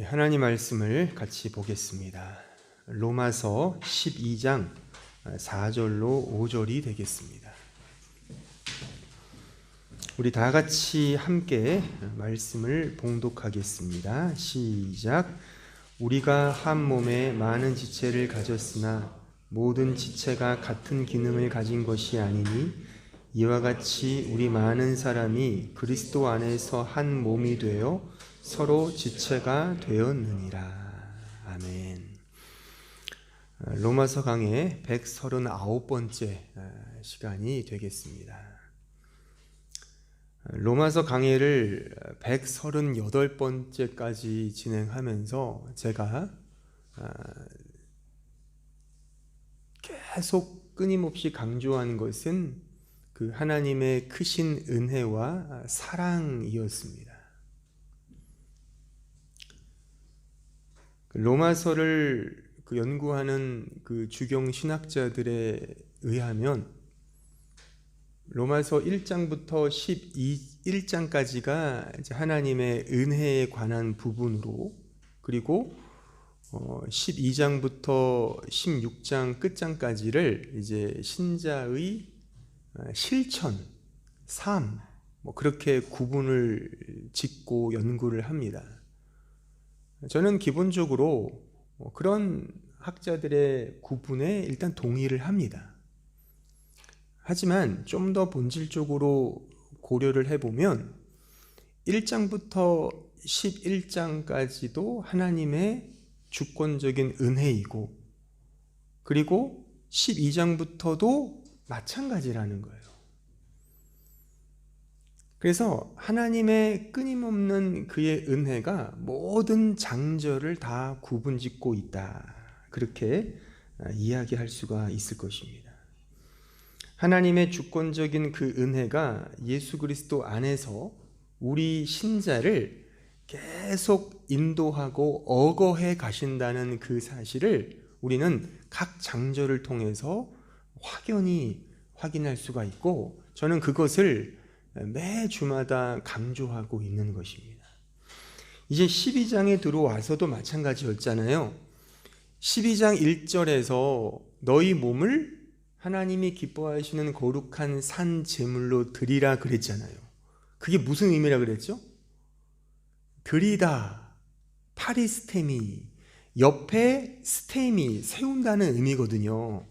하나님 말씀을 같이 보겠습니다. 로마서 12장 4절로 5절이 되겠습니다. 우리 다 같이 함께 말씀을 봉독하겠습니다. 시작. 우리가 한 몸에 많은 지체를 가졌으나 모든 지체가 같은 기능을 가진 것이 아니니 이와 같이 우리 많은 사람이 그리스도 안에서 한 몸이 되어 서로 지체가 되었느니라. 아멘. 로마서 강의 139번째 시간이 되겠습니다. 로마서 강의를 138번째까지 진행하면서 제가 계속 끊임없이 강조한 것은 그 하나님의 크신 은혜와 사랑이었습니다. 로마서를 연구하는 그 주경 신학자들에 의하면 로마서 1장부터 11장까지가 하나님의 은혜에 관한 부분으로, 그리고 12장부터 16장 끝장까지를 이제 신자의 실천, 삶, 그렇게 구분을 짓고 연구를 합니다. 저는 기본적으로 그런 학자들의 구분에 일단 동의를 합니다. 하지만 좀 더 본질적으로 고려를 해보면 1장부터 11장까지도 하나님의 주권적인 은혜이고, 그리고 12장부터도 마찬가지라는 거예요. 그래서 하나님의 끊임없는 그의 은혜가 모든 장절을 다 구분짓고 있다, 그렇게 이야기할 수가 있을 것입니다. 하나님의 주권적인 그 은혜가 예수 그리스도 안에서 우리 신자를 계속 인도하고 어거해 가신다는 그 사실을 우리는 각 장절을 통해서 확연히 확인할 수가 있고, 저는 그것을 매 주마다 강조하고 있는 것입니다. 이제 12장에 들어와서도 마찬가지였잖아요. 12장 1절에서 너희 몸을 하나님이 기뻐하시는 거룩한 산 제물로 드리라 그랬잖아요. 그게 무슨 의미라 그랬죠? 드리다, 파리스테미, 옆에 스테미, 세운다는 의미거든요.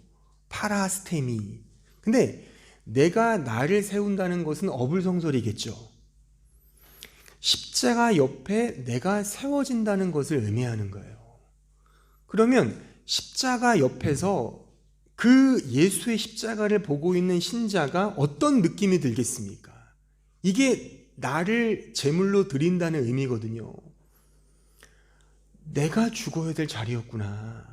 파라스테미. 근데 내가 나를 세운다는 것은 어불성설이겠죠. 십자가 옆에 내가 세워진다는 것을 의미하는 거예요. 그러면 십자가 옆에서 그 예수의 십자가를 보고 있는 신자가 어떤 느낌이 들겠습니까? 이게 나를 제물로 드린다는 의미거든요. 내가 죽어야 될 자리였구나.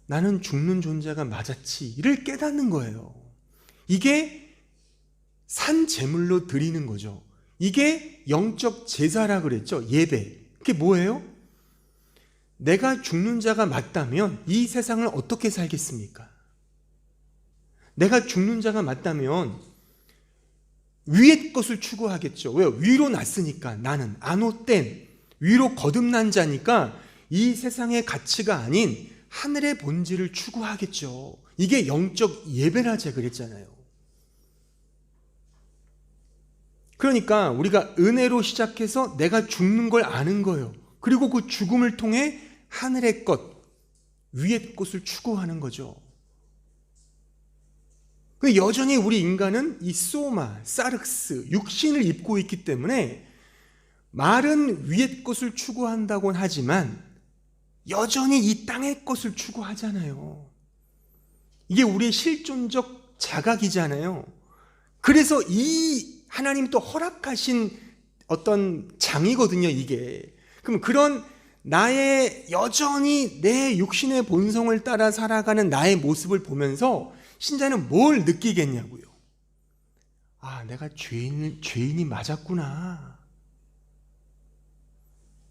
나는 죽는 존재가 맞았지. 이를 깨닫는 거예요. 이게 산 제물로 드리는 거죠. 이게 영적 제사라 그랬죠. 예배. 그게 뭐예요? 내가 죽는 자가 맞다면 이 세상을 어떻게 살겠습니까? 내가 죽는 자가 맞다면 위의 것을 추구하겠죠. 왜요? 위로 났으니까. 나는 안옷된 위로 거듭난 자니까 이 세상의 가치가 아닌 하늘의 본질을 추구하겠죠. 이게 영적 예배라자 그랬잖아요. 그러니까 우리가 은혜로 시작해서 내가 죽는 걸 아는 거예요. 그리고 그 죽음을 통해 하늘의 것, 위의 것을 추구하는 거죠. 여전히 우리 인간은 이 소마, 사르크스, 육신을 입고 있기 때문에 말은 위의 것을 추구한다고는 하지만 여전히 이 땅의 것을 추구하잖아요. 이게 우리의 실존적 자각이잖아요. 그래서 이 하나님 또 허락하신 어떤 장이거든요, 이게. 그럼 그런 나의 여전히 내 육신의 본성을 따라 살아가는 나의 모습을 보면서 신자는 뭘 느끼겠냐고요. 아, 내가 죄인이 맞았구나.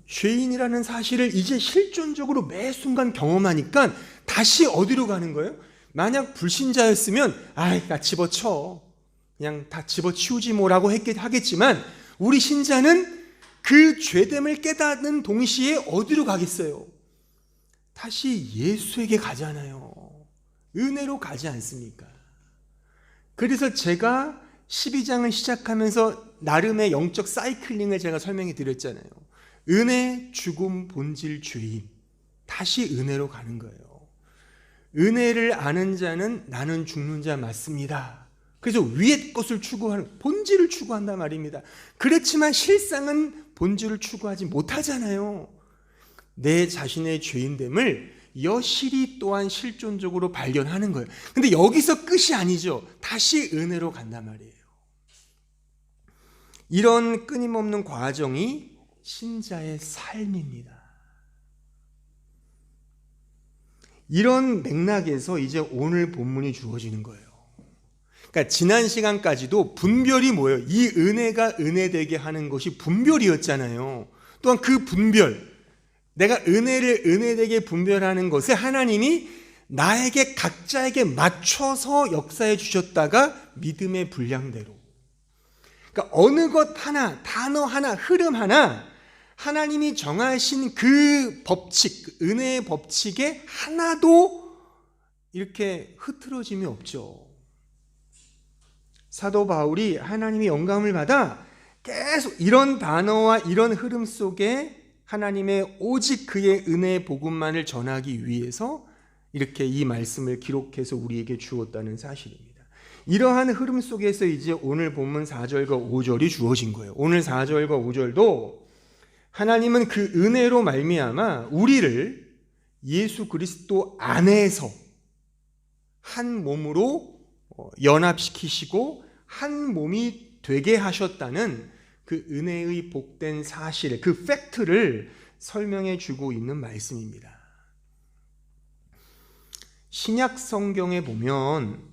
죄인이라는 사실을 이제 실존적으로 매 순간 경험하니까 다시 어디로 가는 거예요? 만약 불신자였으면 다 집어쳐. 그냥 다 집어치우지 뭐라고 하겠지만 우리 신자는 그 죄됨을 깨닫는 동시에 어디로 가겠어요? 다시 예수에게 가잖아요. 은혜로 가지 않습니까? 그래서 제가 12장을 시작하면서 나름의 영적 사이클링을 제가 설명해 드렸잖아요. 은혜, 죽음, 본질, 주임. 다시 은혜로 가는 거예요. 은혜를 아는 자는 나는 죽는 자 맞습니다. 그래서 위의 것을 추구하는, 본질을 추구한단 말입니다. 그렇지만 실상은 본질을 추구하지 못하잖아요. 내 자신의 죄인됨을 여실히 또한 실존적으로 발견하는 거예요. 근데 여기서 끝이 아니죠. 다시 은혜로 간단 말이에요. 이런 끊임없는 과정이 신자의 삶입니다. 이런 맥락에서 이제 오늘 본문이 주어지는 거예요. 그러니까 지난 시간까지도 분별이 뭐예요? 이 은혜가 은혜되게 하는 것이 분별이었잖아요. 또한 그 분별, 내가 은혜를 은혜되게 분별하는 것을 하나님이 나에게 각자에게 맞춰서 역사해 주셨다가 믿음의 분량대로, 그러니까 어느 것 하나, 단어 하나, 흐름 하나 하나님이 정하신 그 법칙, 은혜의 법칙에 하나도 이렇게 흐트러짐이 없죠. 사도 바울이 하나님의 영감을 받아 계속 이런 단어와 이런 흐름 속에 하나님의 오직 그의 은혜의 복음만을 전하기 위해서 이렇게 이 말씀을 기록해서 우리에게 주었다는 사실입니다. 이러한 흐름 속에서 이제 오늘 본문 4절과 5절이 주어진 거예요. 오늘 4절과 5절도 하나님은 그 은혜로 말미암아 우리를 예수 그리스도 안에서 한 몸으로 연합시키시고 한 몸이 되게 하셨다는 그 은혜의 복된 사실, 그 팩트를 설명해 주고 있는 말씀입니다. 신약 성경에 보면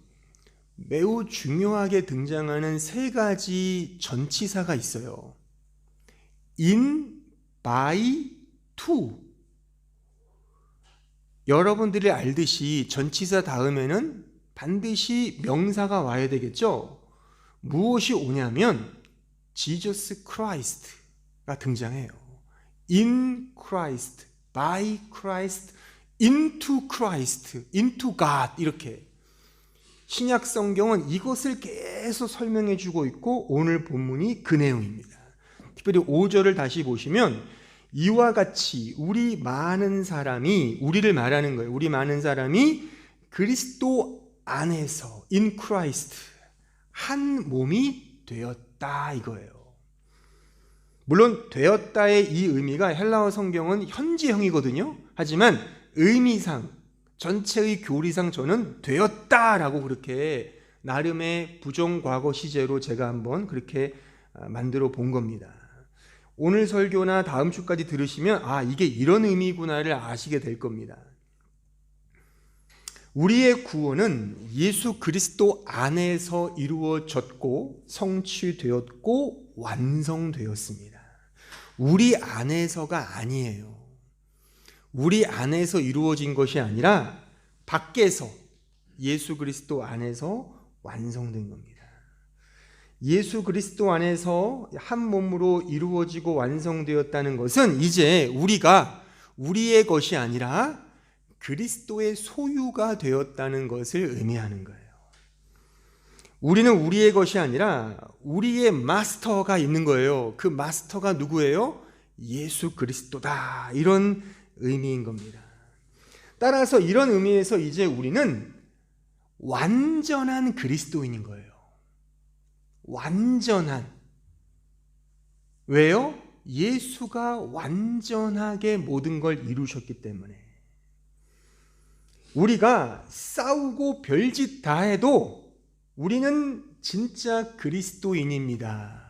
매우 중요하게 등장하는 세 가지 전치사가 있어요. in, by, to. 여러분들이 알듯이 전치사 다음에는 반드시 명사가 와야 되겠죠. 무엇이 오냐면 Jesus Christ가 등장해요. In Christ, by Christ, into Christ, into God, 이렇게 신약 성경은 이것을 계속 설명해 주고 있고 오늘 본문이 그 내용입니다. 특별히 5절을 다시 보시면 이와 같이 우리 많은 사람이, 우리를 말하는 거예요. 우리 많은 사람이 그리스도 안에서 in Christ 한 몸이 되었다 이거예요. 물론 되었다의 이 의미가 헬라어 성경은 현재형이거든요. 하지만 의미상, 전체의 교리상 저는 되었다라고 그렇게 나름의 부정과거 시제로 제가 한번 그렇게 만들어 본 겁니다. 오늘 설교나 다음 주까지 들으시면 아, 이게 이런 의미구나를 아시게 될 겁니다. 우리의 구원은 예수 그리스도 안에서 이루어졌고 성취되었고 완성되었습니다. 우리 안에서가 아니에요. 우리 안에서 이루어진 것이 아니라 밖에서 예수 그리스도 안에서 완성된 겁니다. 예수 그리스도 안에서 한 몸으로 이루어지고 완성되었다는 것은 이제 우리가 우리의 것이 아니라 그리스도의 소유가 되었다는 것을 의미하는 거예요. 우리는 우리의 것이 아니라 우리의 마스터가 있는 거예요. 그 마스터가 누구예요? 예수 그리스도다. 이런 의미인 겁니다. 따라서 이런 의미에서 이제 우리는 완전한 그리스도인인 거예요. 완전한. 왜요? 예수가 완전하게 모든 걸 이루셨기 때문에. 우리가 싸우고 별짓 다 해도 우리는 진짜 그리스도인입니다.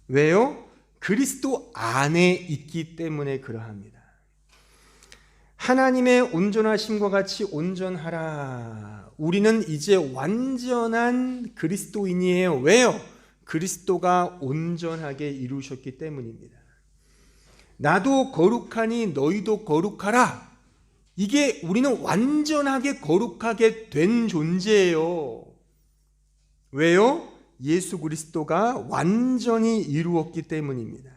왜요? 그리스도 안에 있기 때문에 그러합니다. 하나님의 온전하심과 같이 온전하라. 우리는 이제 완전한 그리스도인이에요. 왜요? 그리스도가 온전하게 이루셨기 때문입니다. 나도 거룩하니 너희도 거룩하라. 이게 우리는 완전하게 거룩하게 된 존재예요. 왜요? 예수 그리스도가 완전히 이루었기 때문입니다.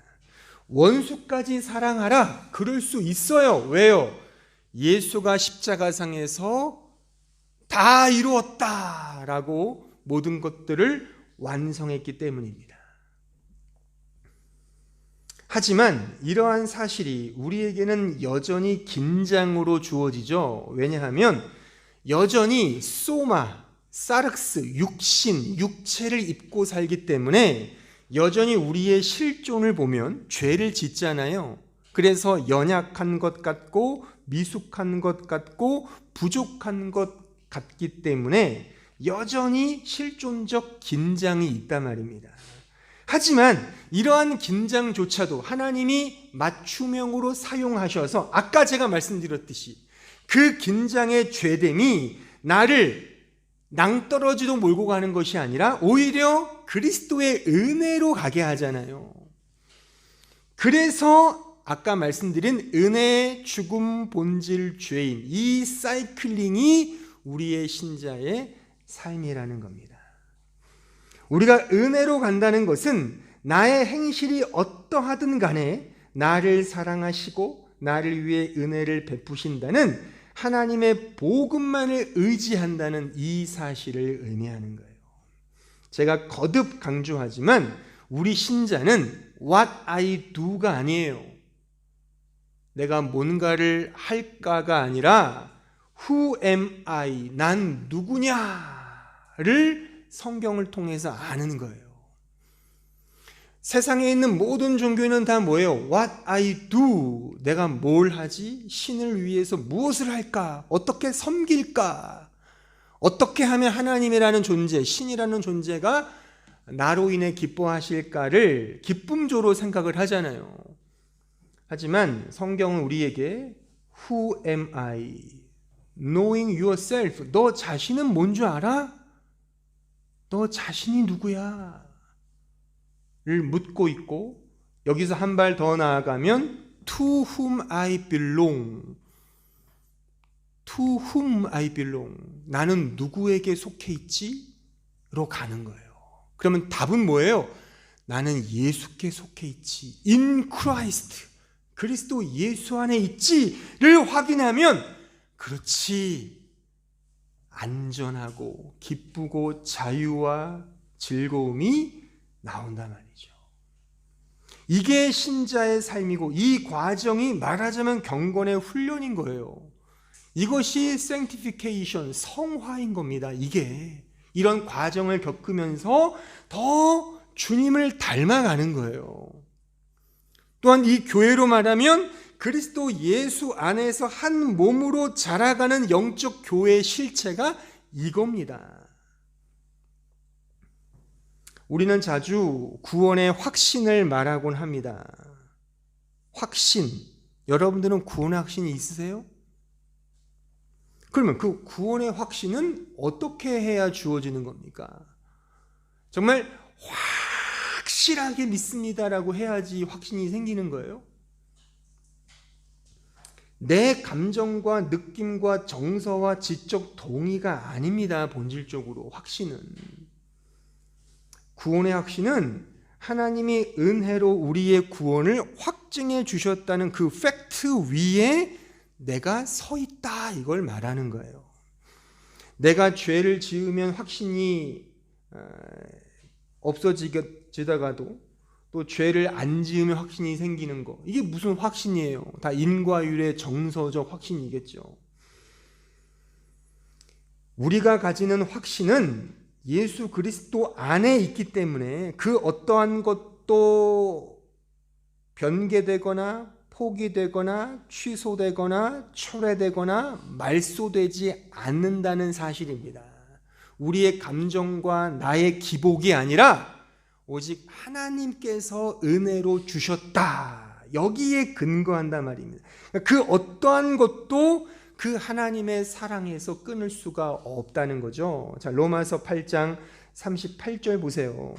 원수까지 사랑하라. 그럴 수 있어요. 왜요? 예수가 십자가상에서 다 이루었다라고 모든 것들을 완성했기 때문입니다. 하지만 이러한 사실이 우리에게는 여전히 긴장으로 주어지죠. 왜냐하면 여전히 소마, 사르크스, 육신, 육체를 입고 살기 때문에 여전히 우리의 실존을 보면 죄를 짓잖아요. 그래서 연약한 것 같고 미숙한 것 같고 부족한 것 같기 때문에 여전히 실존적 긴장이 있단 말입니다. 하지만 이러한 긴장조차도 하나님이 맞춤형으로 사용하셔서 아까 제가 말씀드렸듯이 그 긴장의 죄됨이 나를 낭떠러지로 몰고 가는 것이 아니라 오히려 그리스도의 은혜로 가게 하잖아요. 그래서 아까 말씀드린 은혜의 죽음 본질 죄인, 이 사이클링이 우리의 신자의 삶이라는 겁니다. 우리가 은혜로 간다는 것은 나의 행실이 어떠하든 간에 나를 사랑하시고 나를 위해 은혜를 베푸신다는 하나님의 복음만을 의지한다는 이 사실을 의미하는 거예요. 제가 거듭 강조하지만 우리 신자는 what I do가 아니에요. 내가 뭔가를 할까가 아니라 who am I? 난 누구냐를 성경을 통해서 아는 거예요. 세상에 있는 모든 종교는 다 뭐예요? What I do. 내가 뭘 하지? 신을 위해서 무엇을 할까? 어떻게 섬길까? 어떻게 하면 하나님이라는 존재, 신이라는 존재가 나로 인해 기뻐하실까를 기쁨조로 생각을 하잖아요. 하지만 성경은 우리에게 Who am I? Knowing yourself. 너 자신은 뭔 줄 알아? 너 자신이 누구야? 를 묻고 있고, 여기서 한 발 더 나아가면 To whom I belong. To whom I belong. 나는 누구에게 속해 있지? 로 가는 거예요. 그러면 답은 뭐예요? 나는 예수께 속해 있지. In Christ. 그리스도 예수 안에 있지를 확인하면 그렇지. 안전하고 기쁘고 자유와 즐거움이 나온단 말이죠. 이게 신자의 삶이고 이 과정이 말하자면 경건의 훈련인 거예요. 이것이 sanctification, 성화인 겁니다. 이게 이런 과정을 겪으면서 더 주님을 닮아가는 거예요. 또한 이 교회로 말하면 그리스도 예수 안에서 한 몸으로 자라가는 영적 교회의 실체가 이겁니다. 우리는 자주 구원의 확신을 말하곤 합니다. 확신. 여러분들은 구원의 확신이 있으세요? 그러면 그 구원의 확신은 어떻게 해야 주어지는 겁니까? 정말 확실하게 믿습니다라고 해야지 확신이 생기는 거예요? 내 감정과 느낌과 정서와 지적 동의가 아닙니다. 본질적으로 확신은. 구원의 확신은 하나님이 은혜로 우리의 구원을 확증해 주셨다는 그 팩트 위에 내가 서 있다, 이걸 말하는 거예요. 내가 죄를 지으면 확신이 없어지다가도 또 죄를 안 지으면 확신이 생기는 거, 이게 무슨 확신이에요? 다 인과율의 정서적 확신이겠죠. 우리가 가지는 확신은 예수 그리스도 안에 있기 때문에 그 어떠한 것도 변개되거나 포기되거나 취소되거나 철회되거나 말소되지 않는다는 사실입니다. 우리의 감정과 나의 기복이 아니라 오직 하나님께서 은혜로 주셨다, 여기에 근거한단 말입니다. 그 어떠한 것도 그 하나님의 사랑에서 끊을 수가 없다는 거죠. 자, 로마서 8장 38절 보세요.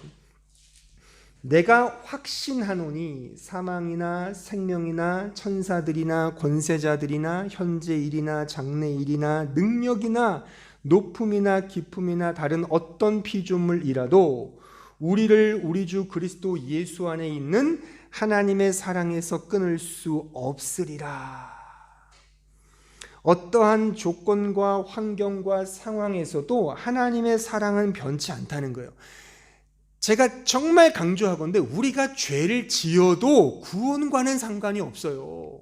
내가 확신하노니 사망이나 생명이나 천사들이나 권세자들이나 현재일이나 장래일이나 능력이나 높음이나 깊음이나 다른 어떤 피조물이라도 우리를 우리 주 그리스도 예수 안에 있는 하나님의 사랑에서 끊을 수 없으리라. 어떠한 조건과 환경과 상황에서도 하나님의 사랑은 변치 않다는 거예요. 제가 정말 강조하건대 우리가 죄를 지어도 구원과는 상관이 없어요.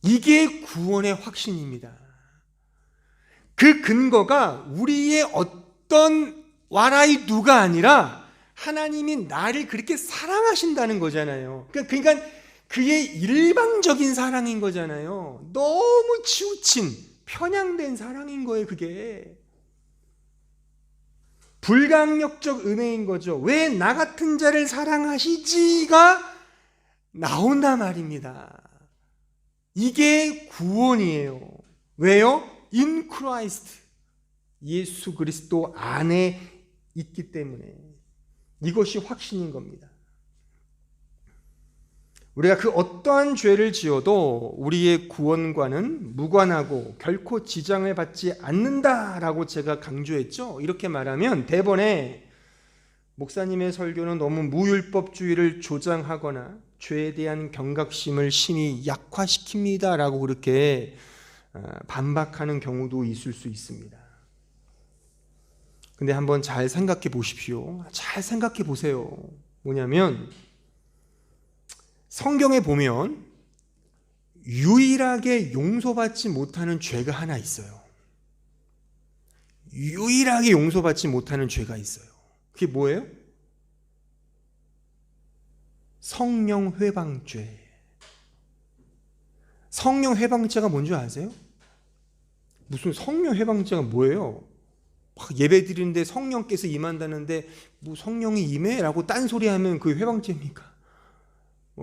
이게 구원의 확신입니다. 그 근거가 우리의 어떤 와라이 누가 아니라 하나님이 나를 그렇게 사랑하신다는 거잖아요. 그러니까 그의 일방적인 사랑인 거잖아요. 너무 치우친 편향된 사랑인 거예요. 그게 불강력적 은혜인 거죠. 왜 나 같은 자를 사랑하시지가 나온단 말입니다. 이게 구원이에요. 왜요? In Christ, 예수 그리스도 안에 있기 때문에 이것이 확신인 겁니다. 우리가 그 어떠한 죄를 지어도 우리의 구원과는 무관하고 결코 지장을 받지 않는다라고 제가 강조했죠. 이렇게 말하면 대번에 목사님의 설교는 너무 무율법주의를 조장하거나 죄에 대한 경각심을 심히 약화시킵니다 라고 그렇게 반박하는 경우도 있을 수 있습니다. 근데 한번 잘 생각해 보십시오. 잘 생각해 보세요. 뭐냐면 성경에 보면 유일하게 용서받지 못하는 죄가 하나 있어요. 유일하게 용서받지 못하는 죄가 있어요. 그게 뭐예요? 성령 회방죄. 성령 회방죄가 뭔지 아세요? 무슨 성령 회방죄가 뭐예요? 예배 드리는데 성령께서 임한다는데 뭐 성령이 임해라고 딴소리하면 그게 회방죄입니까?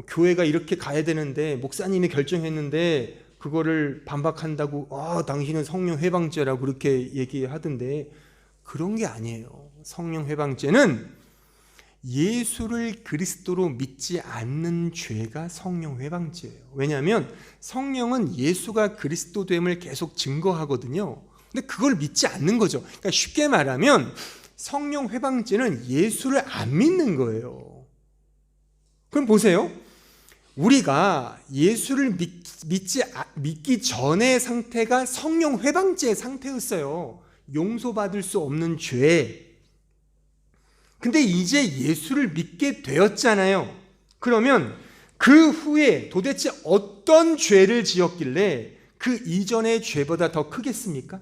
교회가 이렇게 가야 되는데 목사님이 결정했는데 그거를 반박한다고 당신은 성령 회방죄라고 그렇게 얘기하던데 그런 게 아니에요. 성령 회방죄는 예수를 그리스도로 믿지 않는 죄가 성령 회방죄예요. 왜냐하면 성령은 예수가 그리스도됨을 계속 증거하거든요. 근데 그걸 믿지 않는 거죠. 그러니까 쉽게 말하면 성령 회방죄는 예수를 안 믿는 거예요. 그럼 보세요. 우리가 예수를 믿기 전의 상태가 성령 회방죄의 상태였어요. 용서받을 수 없는 죄. 근데 이제 예수를 믿게 되었잖아요. 그러면 그 후에 도대체 어떤 죄를 지었길래 그 이전의 죄보다 더 크겠습니까?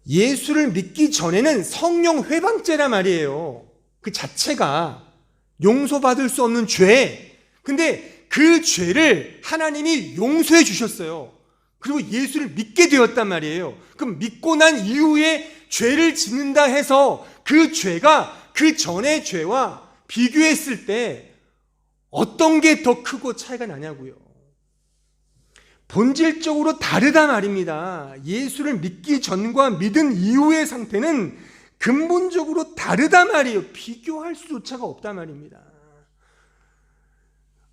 예수를 믿기 전에는 성령 회방죄란 말이에요. 그 자체가 용서받을 수 없는 죄. 근데 그 죄를 하나님이 용서해 주셨어요. 그리고 예수를 믿게 되었단 말이에요. 그럼 믿고 난 이후에 죄를 짓는다 해서 그 죄가 그 전의 죄와 비교했을 때 어떤 게 더 크고 차이가 나냐고요. 본질적으로 다르다 말입니다. 예수를 믿기 전과 믿은 이후의 상태는 근본적으로 다르단 말이에요. 비교할 수조차가 없단 말입니다.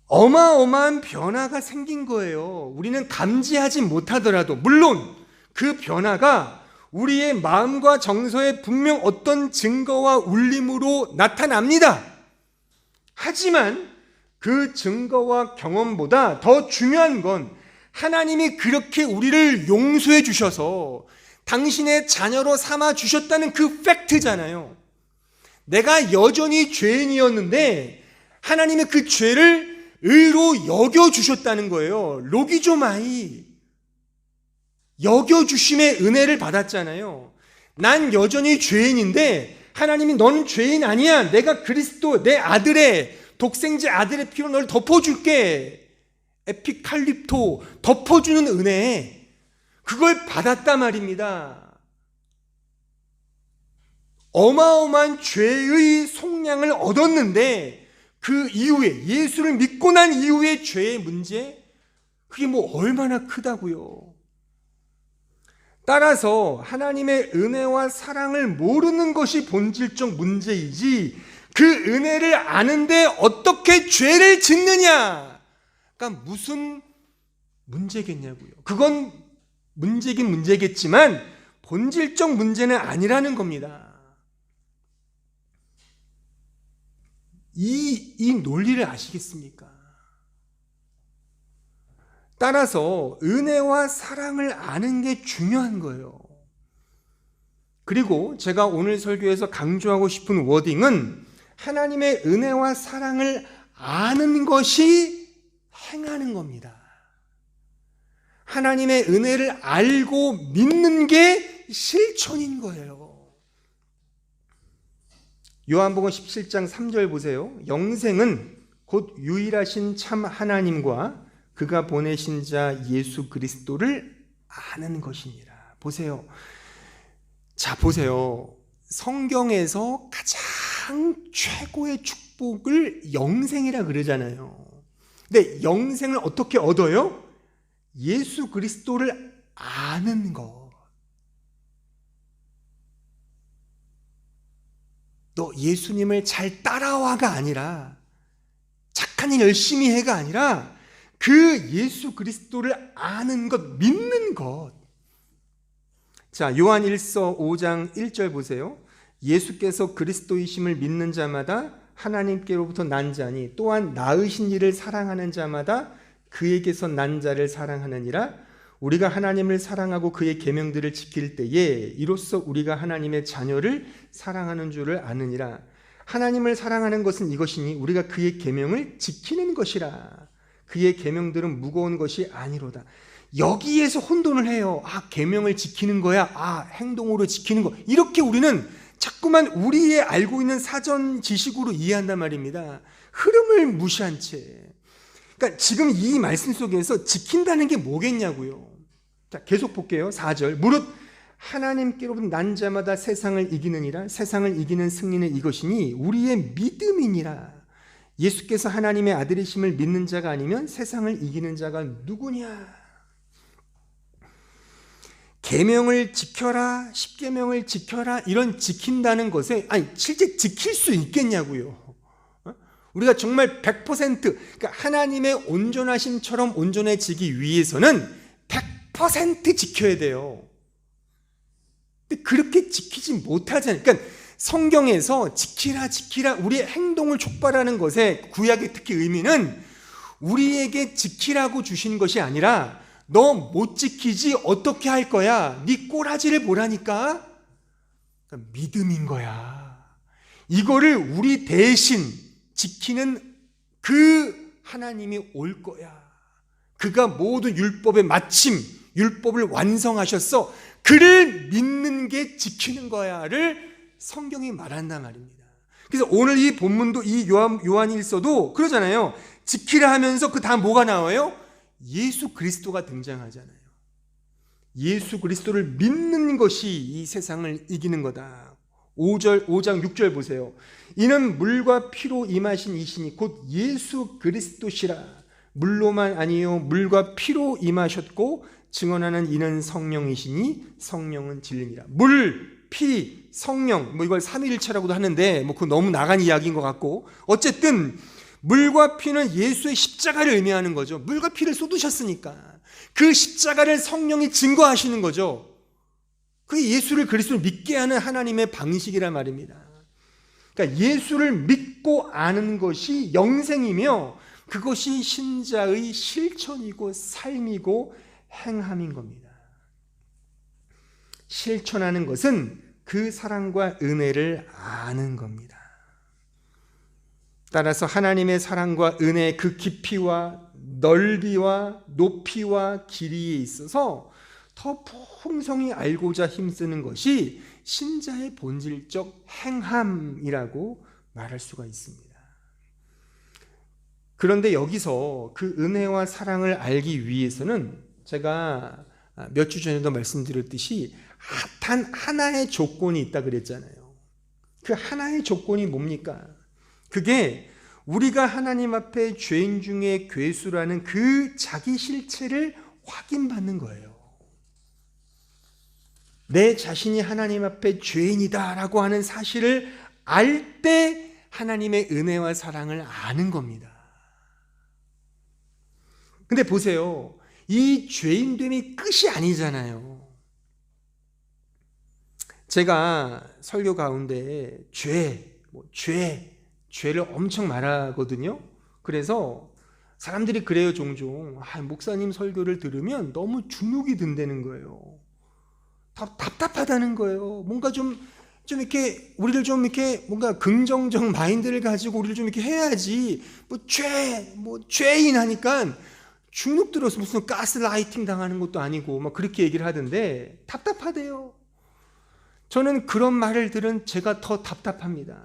어마어마한 변화가 생긴 거예요. 우리는 감지하지 못하더라도 물론 그 변화가 우리의 마음과 정서에 분명 어떤 증거와 울림으로 나타납니다. 하지만 그 증거와 경험보다 더 중요한 건 하나님이 그렇게 우리를 용서해 주셔서 당신의 자녀로 삼아 주셨다는 그 팩트잖아요. 내가 여전히 죄인이었는데 하나님이 그 죄를 의로 여겨주셨다는 거예요. 로기조마이. 여겨주심의 은혜를 받았잖아요. 난 여전히 죄인인데 하나님이 너는 죄인 아니야. 내가 그리스도 내 아들의 독생제 아들의 피로 널 덮어줄게. 에피칼립토 덮어주는 은혜. 그걸 받았단 말입니다. 어마어마한 죄의 속량을 얻었는데 그 이후에 예수를 믿고 난 이후의 죄의 문제 그게 뭐 얼마나 크다고요. 따라서 하나님의 은혜와 사랑을 모르는 것이 본질적 문제이지 그 은혜를 아는데 어떻게 죄를 짓느냐 그러니까 무슨 문제겠냐고요. 그건 문제긴 문제겠지만 본질적 문제는 아니라는 겁니다. 이 논리를 아시겠습니까? 따라서 은혜와 사랑을 아는 게 중요한 거예요. 그리고 제가 오늘 설교에서 강조하고 싶은 워딩은 하나님의 은혜와 사랑을 아는 것이 행하는 겁니다. 하나님의 은혜를 알고 믿는 게 실천인 거예요. 요한복음 17장 3절 보세요. 영생은 곧 유일하신 참 하나님과 그가 보내신 자 예수 그리스도를 아는 것이니라. 보세요. 자, 보세요. 성경에서 가장 최고의 축복을 영생이라 그러잖아요. 근데 영생을 어떻게 얻어요? 예수 그리스도를 아는 것. 너 예수님을 잘 따라와가 아니라, 착한 일 열심히 해가 아니라, 그 예수 그리스도를 아는 것, 믿는 것. 자, 요한 1서 5장 1절 보세요. 예수께서 그리스도이심을 믿는 자마다 하나님께로부터 난 자니 또한 낳으신 이를 사랑하는 자마다 그에게서 난 자를 사랑하느니라. 우리가 하나님을 사랑하고 그의 계명들을 지킬 때에 이로써 우리가 하나님의 자녀를 사랑하는 줄을 아느니라. 하나님을 사랑하는 것은 이것이니 우리가 그의 계명을 지키는 것이라. 그의 계명들은 무거운 것이 아니로다. 여기에서 혼돈을 해요. 아, 계명을 지키는 거야. 아, 행동으로 지키는 거. 이렇게 우리는 자꾸만 우리의 알고 있는 사전 지식으로 이해한단 말입니다. 흐름을 무시한 채. 그러니까 지금 이 말씀 속에서 지킨다는 게 뭐겠냐고요. 자, 계속 볼게요. 4절. 무릇 하나님께로부터 난 자마다 세상을 이기느니라. 세상을 이기는 승리는 이것이니 우리의 믿음이니라. 예수께서 하나님의 아들이심을 믿는 자가 아니면 세상을 이기는 자가 누구냐? 계명을 지켜라, 십계명을 지켜라, 이런 지킨다는 것에 아니 실제 지킬 수 있겠냐고요. 우리가 정말 100% 그러니까 하나님의 온전하심처럼 온전해지기 위해서는 100% 지켜야 돼요. 근데 그렇게 지키지 못하잖아요. 그러니까 성경에서 지키라 지키라 우리의 행동을 촉발하는 것에 구약의 특히 의미는 우리에게 지키라고 주신 것이 아니라 너 못 지키지 어떻게 할 거야? 네 꼬라지를 보라니까. 그러니까 믿음인 거야. 이거를 우리 대신 지키는 그 하나님이 올 거야. 그가 모든 율법의 마침, 율법을 완성하셨어. 그를 믿는 게 지키는 거야를 성경이 말한단 말입니다. 그래서 오늘 이 본문도 이 요한일서도 그러잖아요. 지키라 하면서 그 다음 뭐가 나와요? 예수 그리스도가 등장하잖아요. 예수 그리스도를 믿는 것이 이 세상을 이기는 거다. 5장 6절 보세요. 이는 물과 피로 임하신 이시니 곧 예수 그리스도시라. 물로만 아니요 물과 피로 임하셨고 증언하는 이는 성령이시니 성령은 진리니라. 물, 피, 성령 이걸 삼위일체라고도 하는데 그거 너무 나간 이야기인 것 같고 어쨌든 물과 피는 예수의 십자가를 의미하는 거죠. 물과 피를 쏟으셨으니까 그 십자가를 성령이 증거하시는 거죠. 그게 예수를 그리스도를 믿게 하는 하나님의 방식이란 말입니다. 그러니까 예수를 믿고 아는 것이 영생이며 그것이 신자의 실천이고 삶이고 행함인 겁니다. 실천하는 것은 그 사랑과 은혜를 아는 겁니다. 따라서 하나님의 사랑과 은혜의 그 깊이와 넓이와 높이와 길이에 있어서 더 풍성히 알고자 힘쓰는 것이 신자의 본질적 행함이라고 말할 수가 있습니다. 그런데 여기서 그 은혜와 사랑을 알기 위해서는 제가 몇 주 전에도 말씀드렸듯이 단 하나의 조건이 있다 그랬잖아요. 그 하나의 조건이 뭡니까? 그게 우리가 하나님 앞에 죄인 중에 괴수라는 그 자기 실체를 확인받는 거예요. 내 자신이 하나님 앞에 죄인이다라고 하는 사실을 알 때 하나님의 은혜와 사랑을 아는 겁니다. 근데 보세요. 이 죄인됨이 끝이 아니잖아요. 제가 설교 가운데 죄를 엄청 말하거든요. 그래서 사람들이 그래요. 종종 목사님 설교를 들으면 너무 주눅이 든다는 거예요. 답답하다는 거예요. 뭔가 좀 이렇게 우리를 좀 이렇게 뭔가 긍정적 마인드를 가지고 우리를 좀 이렇게 해야지. 죄인 하니까 주눅 들어서 무슨 가스라이팅 당하는 것도 아니고 막 그렇게 얘기를 하던데 답답하대요. 저는 그런 말을 들은 제가 더 답답합니다.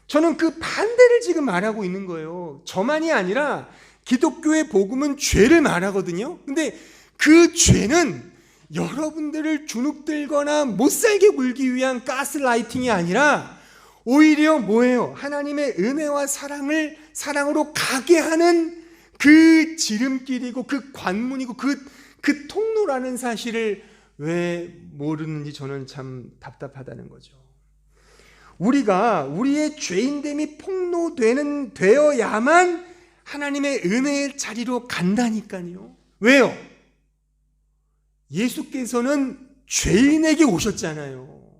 저는 그 반대를 지금 말하고 있는 거예요. 저만이 아니라 기독교의 복음은 죄를 말하거든요. 근데 그 죄는 여러분들을 주눅들거나 못살게 굴기 위한 가스라이팅이 아니라 오히려 뭐예요? 하나님의 은혜와 사랑으로 가게 하는 그 지름길이고 그 관문이고 그 통로라는 사실을 왜 모르는지 저는 참 답답하다는 거죠. 우리가 우리의 죄인됨이 되어야만 하나님의 은혜의 자리로 간다니까요. 왜요? 예수께서는 죄인에게 오셨잖아요.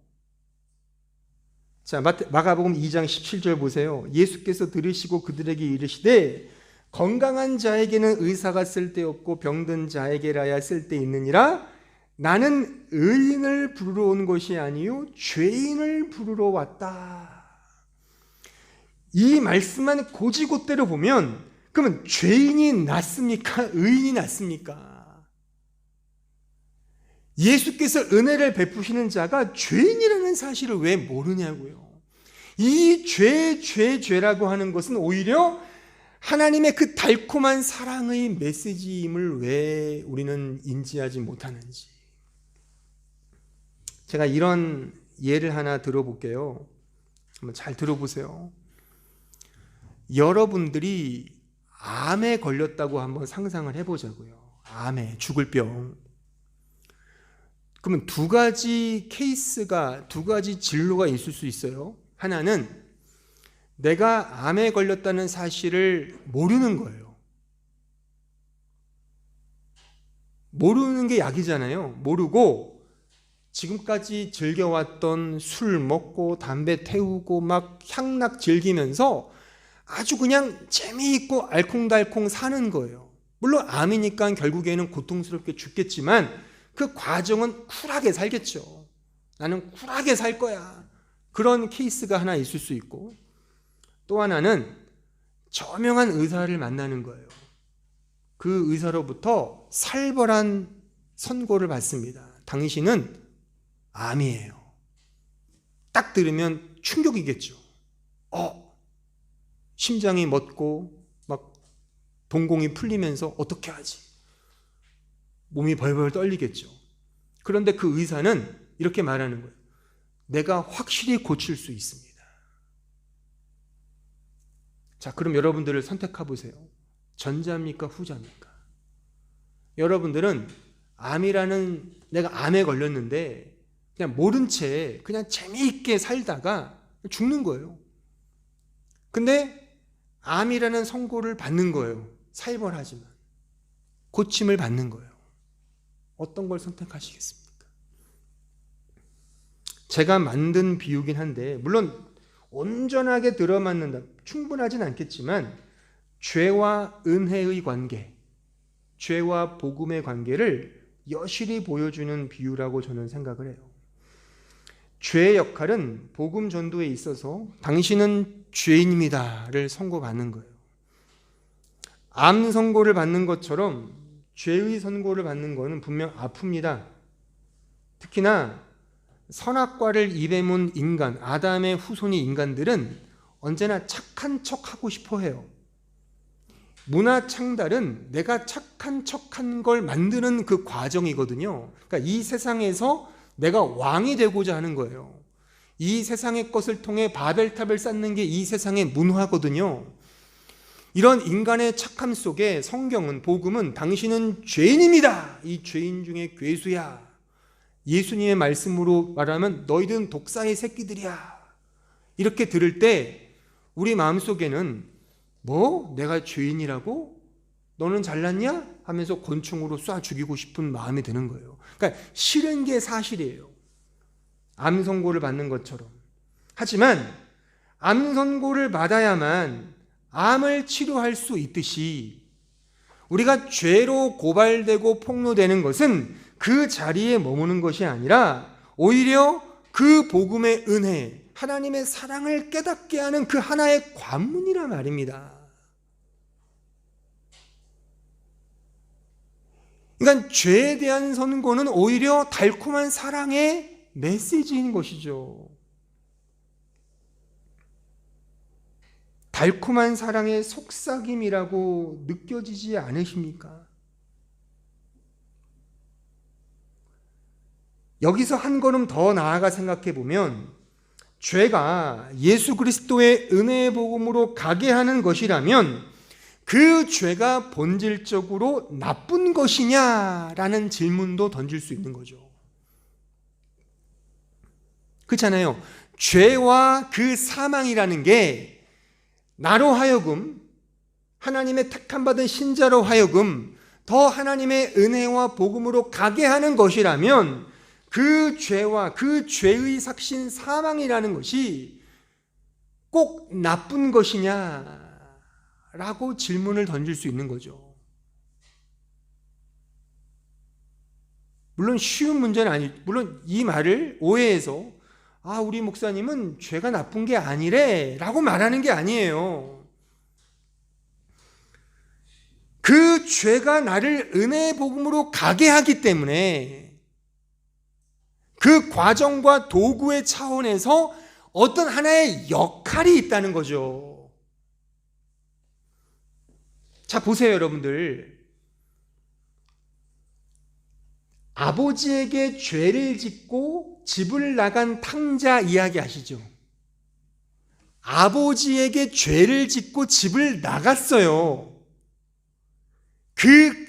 자, 마가복음 2장 17절 보세요. 예수께서 들으시고 그들에게 이르시되 건강한 자에게는 의사가 쓸데없고 병든 자에게라야 쓸데있느니라. 나는 의인을 부르러 온 것이 아니요 죄인을 부르러 왔다. 이 말씀만 고지고대로 보면 그러면 죄인이 낫습니까? 의인이 낫습니까? 예수께서 은혜를 베푸시는 자가 죄인이라는 사실을 왜 모르냐고요. 이 죄라고 하는 것은 오히려 하나님의 그 달콤한 사랑의 메시지임을 왜 우리는 인지하지 못하는지. 제가 이런 예를 하나 들어볼게요. 한번 잘 들어보세요. 여러분들이 암에 걸렸다고 한번 상상을 해보자고요. 암에, 죽을 병. 그러면 두 가지 진로가 있을 수 있어요. 하나는 내가 암에 걸렸다는 사실을 모르는 거예요. 모르는 게 약이잖아요. 모르고 지금까지 즐겨왔던 술 먹고 담배 태우고 막 향락 즐기면서 아주 그냥 재미있고 알콩달콩 사는 거예요. 물론 암이니까 결국에는 고통스럽게 죽겠지만 그 과정은 쿨하게 살겠죠. 나는 쿨하게 살 거야. 그런 케이스가 하나 있을 수 있고, 또 하나는 저명한 의사를 만나는 거예요. 그 의사로부터 살벌한 선고를 받습니다. 당신은 암이에요. 딱 들으면 충격이겠죠. 심장이 멎고 막 동공이 풀리면서 어떻게 하지? 몸이 벌벌 떨리겠죠. 그런데 그 의사는 이렇게 말하는 거예요. 내가 확실히 고칠 수 있습니다. 자, 그럼 여러분들을 선택해 보세요. 전자입니까? 후자입니까? 여러분들은 내가 암에 걸렸는데 그냥 모른 채 그냥 재미있게 살다가 죽는 거예요. 근데 암이라는 선고를 받는 거예요. 살벌하지만 고침을 받는 거예요. 어떤 걸 선택하시겠습니까? 제가 만든 비유긴 한데 물론 온전하게 들어맞는다 충분하진 않겠지만 죄와 은혜의 관계, 죄와 복음의 관계를 여실히 보여주는 비유라고 저는 생각을 해요. 죄의 역할은 복음 전도에 있어서 당신은 죄인입니다를 선고받는 거예요. 암 선고를 받는 것처럼 죄의 선고를 받는 것은 분명 아픕니다. 특히나 선악과를 입에 문 인간, 아담의 후손이 인간들은 언제나 착한 척하고 싶어 해요. 문화 창달은 내가 착한 척한 걸 만드는 그 과정이거든요. 그러니까 이 세상에서 내가 왕이 되고자 하는 거예요. 이 세상의 것을 통해 바벨탑을 쌓는 게 이 세상의 문화거든요. 이런 인간의 착함 속에 성경은, 복음은 당신은 죄인입니다. 이 죄인 중에 괴수야. 예수님의 말씀으로 말하면 너희들은 독사의 새끼들이야. 이렇게 들을 때 우리 마음속에는 내가 죄인이라고? 너는 잘났냐? 하면서 권총으로 쏴 죽이고 싶은 마음이 드는 거예요. 그러니까 싫은 게 사실이에요. 암 선고를 받는 것처럼. 하지만 암 선고를 받아야만 암을 치료할 수 있듯이 우리가 죄로 고발되고 폭로되는 것은 그 자리에 머무는 것이 아니라 오히려 그 복음의 은혜, 하나님의 사랑을 깨닫게 하는 그 하나의 관문이라 말입니다. 그러니까 죄에 대한 선고는 오히려 달콤한 사랑의 메시지인 것이죠. 달콤한 사랑의 속삭임이라고 느껴지지 않으십니까? 여기서 한 걸음 더 나아가 생각해 보면 죄가 예수 그리스도의 은혜의 복음으로 가게 하는 것이라면 그 죄가 본질적으로 나쁜 것이냐라는 질문도 던질 수 있는 거죠. 그렇잖아요. 죄와 그 사망이라는 게 나로 하여금, 하나님의 택함받은 신자로 하여금 더 하나님의 은혜와 복음으로 가게 하는 것이라면 그 죄와 그 죄의 삭신 사망이라는 것이 꼭 나쁜 것이냐라고 질문을 던질 수 있는 거죠. 물론 쉬운 문제는 물론 이 말을 오해해서 우리 목사님은 죄가 나쁜 게 아니래 라고 말하는 게 아니에요. 그 죄가 나를 은혜의 복음으로 가게 하기 때문에 그 과정과 도구의 차원에서 어떤 하나의 역할이 있다는 거죠. 자, 보세요, 여러분들. 아버지에게 죄를 짓고 집을 나간 탕자 이야기 아시죠? 아버지에게 죄를 짓고 집을 나갔어요. 그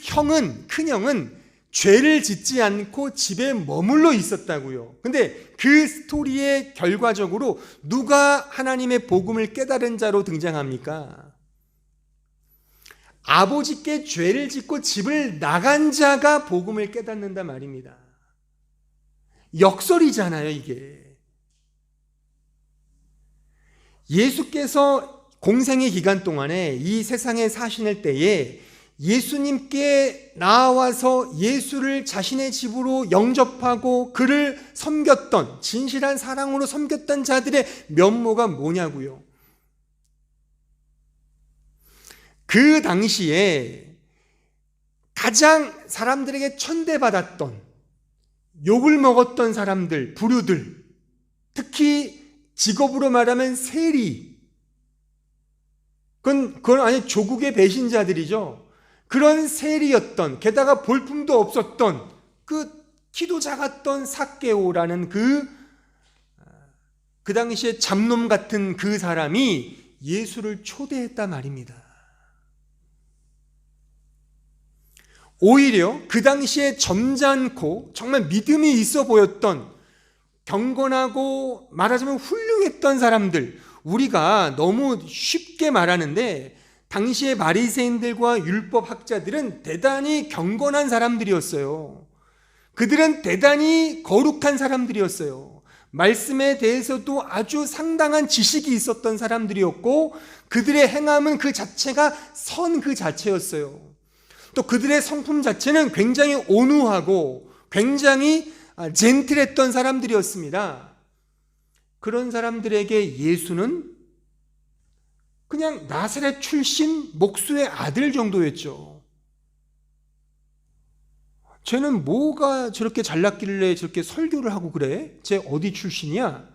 큰형은 죄를 짓지 않고 집에 머물러 있었다고요. 근데 그 스토리의 결과적으로 누가 하나님의 복음을 깨달은 자로 등장합니까? 아버지께 죄를 짓고 집을 나간 자가 복음을 깨닫는단 말입니다. 역설이잖아요, 이게. 예수께서 공생의 기간 동안에 이 세상에 사시는 때에 예수님께 나와서 예수를 자신의 집으로 영접하고 그를 섬겼던, 진실한 사랑으로 섬겼던 자들의 면모가 뭐냐고요. 그 당시에 가장 사람들에게 천대받았던, 욕을 먹었던 사람들, 부류들, 특히 직업으로 말하면 세리, 그건 아니 조국의 배신자들이죠. 그런 세리였던, 게다가 볼품도 없었던, 그 키도 작았던 삭개오라는 그 당시에 잡놈 같은 그 사람이 예수를 초대했단 말입니다. 오히려 그 당시에 점잖고 정말 믿음이 있어 보였던, 경건하고 말하자면 훌륭했던 사람들, 우리가 너무 쉽게 말하는데 당시의 바리새인들과 율법학자들은 대단히 경건한 사람들이었어요. 그들은 대단히 거룩한 사람들이었어요. 말씀에 대해서도 아주 상당한 지식이 있었던 사람들이었고 그들의 행함은 그 자체가 선 그 자체였어요. 또 그들의 성품 자체는 굉장히 온유하고 굉장히 젠틀했던 사람들이었습니다. 그런 사람들에게 예수는 그냥 나사렛 출신 목수의 아들 정도였죠. 쟤는 뭐가 저렇게 잘났길래 저렇게 설교를 하고 그래? 쟤 어디 출신이야?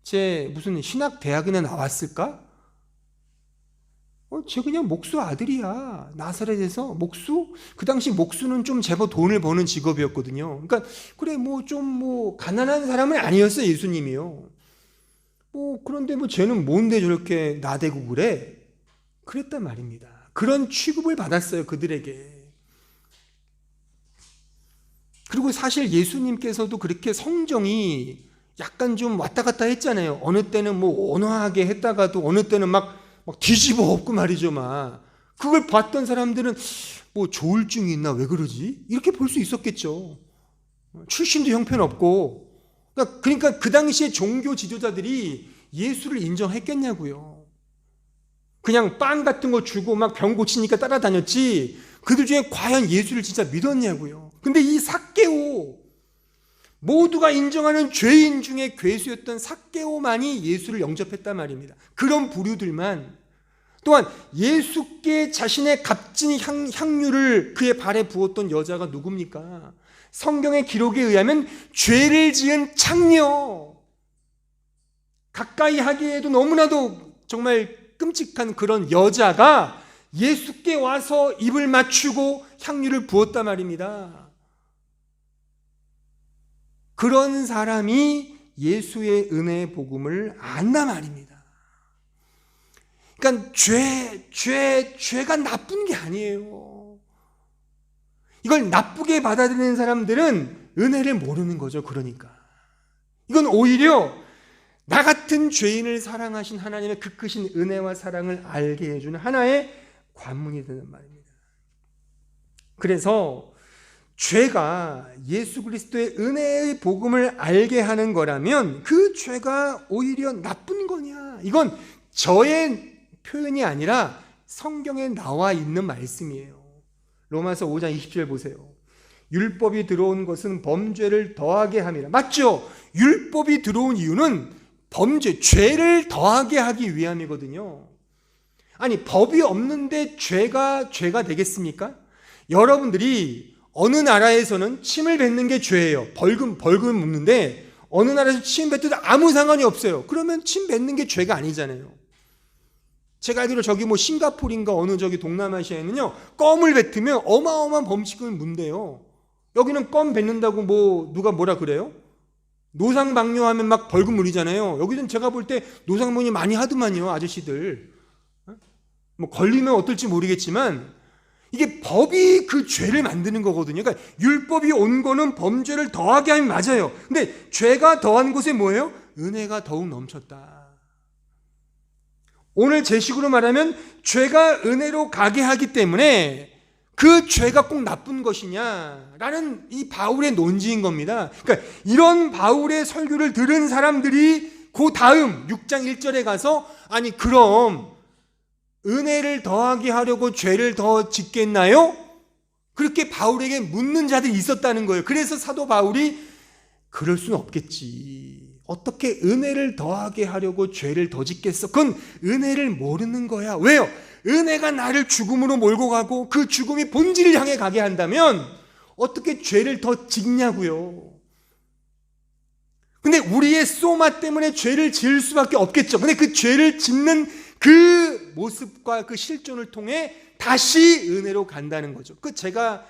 쟤 무슨 신학대학이나 나왔을까? 쟤 그냥 목수 아들이야. 나사렛에서 목수? 그 당시 목수는 좀 제법 돈을 버는 직업이었거든요. 그러니까 그래 좀 가난한 사람은 아니었어요, 예수님이요. 그런데 쟤는 뭔데 저렇게 나대고 그래? 그랬단 말입니다. 그런 취급을 받았어요, 그들에게. 그리고 사실 예수님께서도 그렇게 성정이 약간 좀 왔다 갔다 했잖아요. 어느 때는 온화하게 했다가도 어느 때는 막 뒤집어 엎고 말이죠, 그걸 봤던 사람들은 조울증이 있나, 왜 그러지? 이렇게 볼 수 있었겠죠. 출신도 형편없고 그러니까 그 당시에 종교 지도자들이 예수를 인정했겠냐고요. 그냥 빵 같은 거 주고 막 병 고치니까 따라다녔지 그들 중에 과연 예수를 진짜 믿었냐고요. 근데 이 삭개오, 모두가 인정하는 죄인 중에 괴수였던 삭개오만이 예수를 영접했단 말입니다. 그런 부류들만. 또한 예수께 자신의 값진 향유를 그의 발에 부었던 여자가 누굽니까? 성경의 기록에 의하면 죄를 지은 창녀, 가까이 하기에도 너무나도 정말 끔찍한 그런 여자가 예수께 와서 입을 맞추고 향유를 부었단 말입니다. 그런 사람이 예수의 은혜의 복음을 안단 말입니다. 그러니까 죄가 나쁜 게 아니에요. 이걸 나쁘게 받아들이는 사람들은 은혜를 모르는 거죠. 그러니까 이건 오히려 나 같은 죄인을 사랑하신 하나님의 그 크신 은혜와 사랑을 알게 해주는 하나의 관문이 되는 말입니다. 그래서 죄가 예수 그리스도의 은혜의 복음을 알게 하는 거라면 그 죄가 오히려 나쁜 거냐? 이건 저의 표현이 아니라 성경에 나와 있는 말씀이에요. 로마서 5장 20절 보세요. 율법이 들어온 것은 범죄를 더하게 함이라. 맞죠? 율법이 들어온 이유는 범죄, 죄를 더하게 하기 위함이거든요. 아니, 법이 없는데 죄가 되겠습니까? 여러분들이 어느 나라에서는 침을 뱉는 게 죄예요. 벌금 묻는데 어느 나라에서 침 뱉어도 아무 상관이 없어요. 그러면 침 뱉는 게 죄가 아니잖아요. 제가 알기로 저기 뭐 싱가포르인가 어느 저기 동남아시아에는요, 껌을 뱉으면 어마어마한 범칙을 문대요. 여기는 껌 뱉는다고 뭐 누가 뭐라 그래요? 노상방뇨하면 막 벌금 물리잖아요. 여기는 제가 볼 때 노상방뇨 많이 하더만요, 아저씨들. 뭐 걸리면 어떨지 모르겠지만 이게 법이 그 죄를 만드는 거거든요. 그러니까 율법이 온 거는 범죄를 더하게 하면 맞아요. 근데 죄가 더한 곳에 뭐예요? 은혜가 더욱 넘쳤다. 오늘 제 식으로 말하면 죄가 은혜로 가게 하기 때문에 그 죄가 꼭 나쁜 것이냐라는 이 바울의 논지인 겁니다. 그러니까 이런 바울의 설교를 들은 사람들이 그 다음 6장 1절에 가서 아니 그럼 은혜를 더하게 하려고 죄를 더 짓겠나요? 그렇게 바울에게 묻는 자들이 있었다는 거예요. 그래서 사도 바울이 그럴 수는 없겠지. 어떻게 은혜를 더하게 하려고 죄를 더 짓겠어? 그건 은혜를 모르는 거야. 왜요? 은혜가 나를 죽음으로 몰고 가고 그 죽음이 본질을 향해 가게 한다면 어떻게 죄를 더 짓냐고요. 근데 우리의 소마 때문에 죄를 지을 수밖에 없겠죠. 근데 그 죄를 짓는 그 모습과 그 실존을 통해 다시 은혜로 간다는 거죠. 그 제가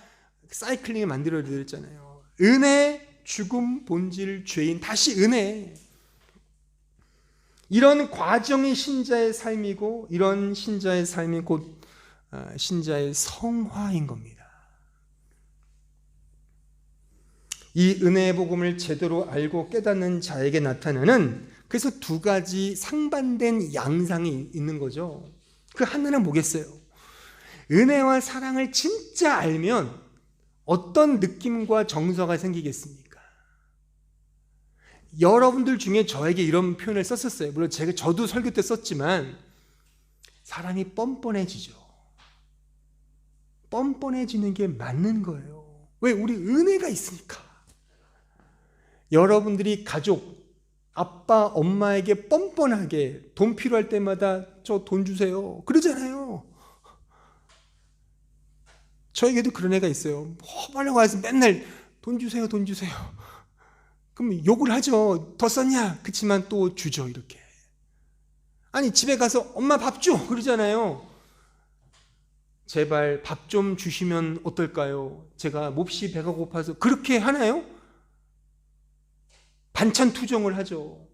사이클링을 만들어 드렸잖아요. 은혜, 죽음, 본질, 죄인, 다시 은혜. 이런 과정이 신자의 삶이고 이런 신자의 삶이 곧 신자의 성화인 겁니다. 이 은혜의 복음을 제대로 알고 깨닫는 자에게 나타나는 그래서 두 가지 상반된 양상이 있는 거죠. 그 하나는 뭐겠어요? 은혜와 사랑을 진짜 알면 어떤 느낌과 정서가 생기겠습니까? 여러분들 중에 저에게 이런 표현을 썼었어요. 물론 저도 설교 때 썼지만 사람이 뻔뻔해지죠. 뻔뻔해지는 게 맞는 거예요. 왜? 우리 은혜가 있으니까. 여러분들이 가족, 아빠, 엄마에게 뻔뻔하게 돈 필요할 때마다 저 돈 주세요 그러잖아요. 저에게도 그런 애가 있어요. 허벌려고 해서 맨날 돈 주세요 돈 주세요. 그럼 욕을 하죠. 더 썼냐? 그렇지만 또 주죠. 이렇게. 아니 집에 가서 엄마 밥 줘 그러잖아요. 제발 밥 좀 주시면 어떨까요? 제가 몹시 배가 고파서 그렇게 하나요? 반찬 투정을 하죠.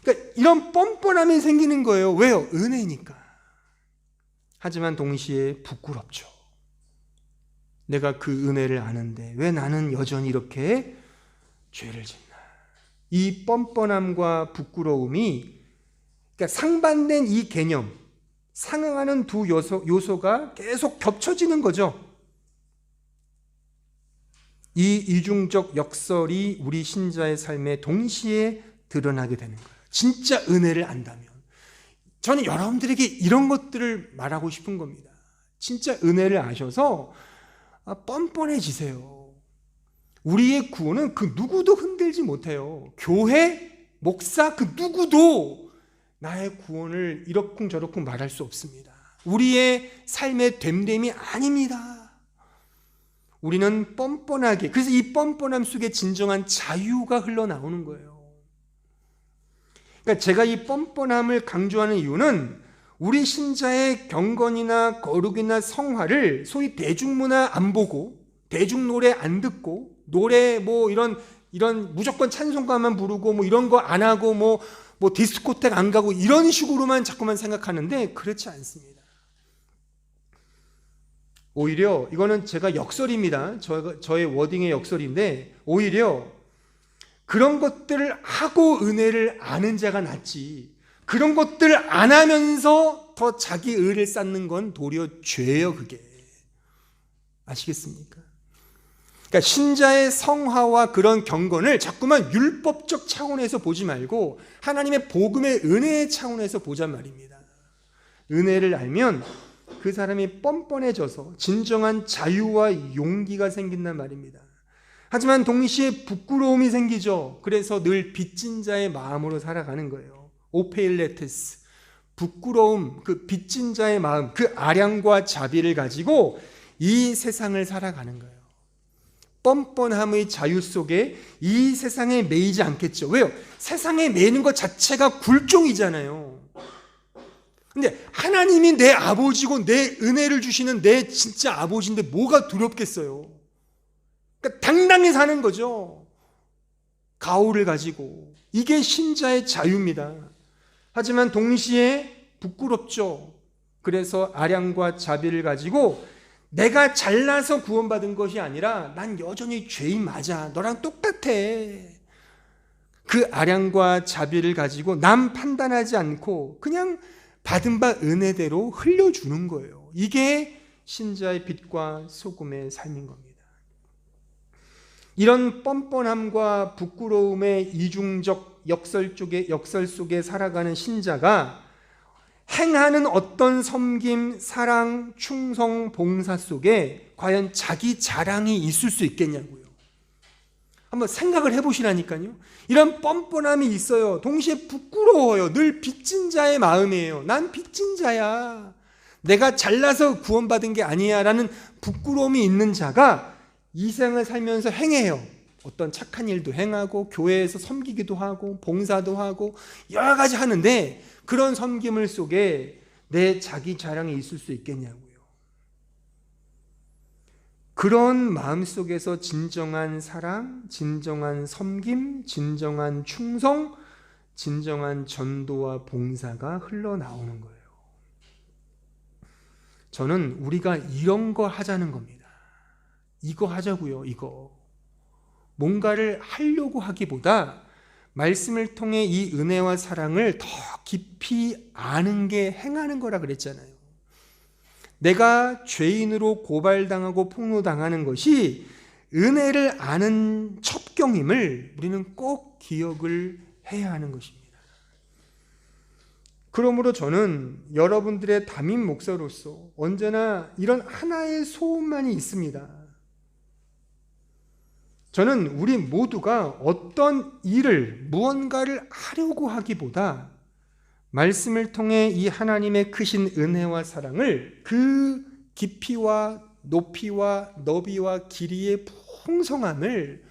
그러니까 이런 뻔뻔함이 생기는 거예요. 왜요? 은혜니까. 하지만 동시에 부끄럽죠. 내가 그 은혜를 아는데 왜 나는 여전히 이렇게 죄를 짓나? 이 뻔뻔함과 부끄러움이 그러니까 상반된 이 개념, 상응하는 두 요소가 계속 겹쳐지는 거죠. 이 이중적 역설이 우리 신자의 삶에 동시에 드러나게 되는 거예요. 진짜 은혜를 안다면. 저는 여러분들에게 이런 것들을 말하고 싶은 겁니다. 진짜 은혜를 아셔서 뻔뻔해지세요. 우리의 구원은 그 누구도 흔들지 못해요. 교회, 목사, 그 누구도 나의 구원을 이러쿵저러쿵 말할 수 없습니다. 우리의 삶의 됨됨이 아닙니다. 우리는 뻔뻔하게, 그래서 이 뻔뻔함 속에 진정한 자유가 흘러나오는 거예요. 그러니까 제가 이 뻔뻔함을 강조하는 이유는 우리 신자의 경건이나 거룩이나 성화를 소위 대중문화 안 보고, 대중노래 안 듣고, 노래 이런 무조건 찬송가만 부르고 이런 거 안 하고 뭐 디스코텍 안 가고 이런 식으로만 자꾸만 생각하는데 그렇지 않습니다. 오히려 이거는 제가 역설입니다. 저의 워딩의 역설인데 오히려 그런 것들을 하고 은혜를 아는 자가 낫지, 그런 것들을 안 하면서 더 자기 의를 쌓는 건 도리어 죄예요. 그게 아시겠습니까? 그러니까 신자의 성화와 그런 경건을 자꾸만 율법적 차원에서 보지 말고 하나님의 복음의 은혜의 차원에서 보잔 말입니다. 은혜를 알면 그 사람이 뻔뻔해져서 진정한 자유와 용기가 생긴단 말입니다. 하지만 동시에 부끄러움이 생기죠. 그래서 늘 빚진 자의 마음으로 살아가는 거예요. 오페일레테스, 부끄러움, 그 빚진 자의 마음, 그 아량과 자비를 가지고 이 세상을 살아가는 거예요. 뻔뻔함의 자유 속에 이 세상에 매이지 않겠죠. 왜요? 세상에 매이는 것 자체가 굴종이잖아요. 근데 하나님이 내 아버지고 내 은혜를 주시는 내 진짜 아버지인데 뭐가 두렵겠어요? 그러니까 당당히 사는 거죠. 가오를 가지고. 이게 신자의 자유입니다. 하지만 동시에 부끄럽죠. 그래서 아량과 자비를 가지고 내가 잘나서 구원받은 것이 아니라 난 여전히 죄인 맞아. 너랑 똑같아. 그 아량과 자비를 가지고 남 판단하지 않고 그냥 받은 바 은혜대로 흘려주는 거예요. 이게 신자의 빛과 소금의 삶인 겁니다. 이런 뻔뻔함과 부끄러움의 이중적 역설 속에 살아가는 신자가 행하는 어떤 섬김, 사랑, 충성, 봉사 속에 과연 자기 자랑이 있을 수 있겠냐고요. 한번 생각을 해보시라니까요. 이런 뻔뻔함이 있어요. 동시에 부끄러워요. 늘 빚진 자의 마음이에요. 난 빚진 자야. 내가 잘나서 구원받은 게 아니야 라는 부끄러움이 있는 자가 이 생을 살면서 행해요. 어떤 착한 일도 행하고 교회에서 섬기기도 하고 봉사도 하고 여러 가지 하는데 그런 섬김을 속에 내 자기 자랑이 있을 수 있겠냐고요. 그런 마음 속에서 진정한 사랑, 진정한 섬김, 진정한 충성, 진정한 전도와 봉사가 흘러나오는 거예요. 저는 우리가 이런 거 하자는 겁니다. 이거 하자고요. 이거. 뭔가를 하려고 하기보다 말씀을 통해 이 은혜와 사랑을 더 깊이 아는 게 행하는 거라 그랬잖아요. 내가 죄인으로 고발당하고 폭로당하는 것이 은혜를 아는 첩경임을 우리는 꼭 기억을 해야 하는 것입니다. 그러므로 저는 여러분들의 담임 목사로서 언제나 이런 하나의 소원만이 있습니다. 저는 우리 모두가 어떤 일을, 무언가를 하려고 하기보다 말씀을 통해 이 하나님의 크신 은혜와 사랑을 그 깊이와 높이와 너비와 길이의 풍성함을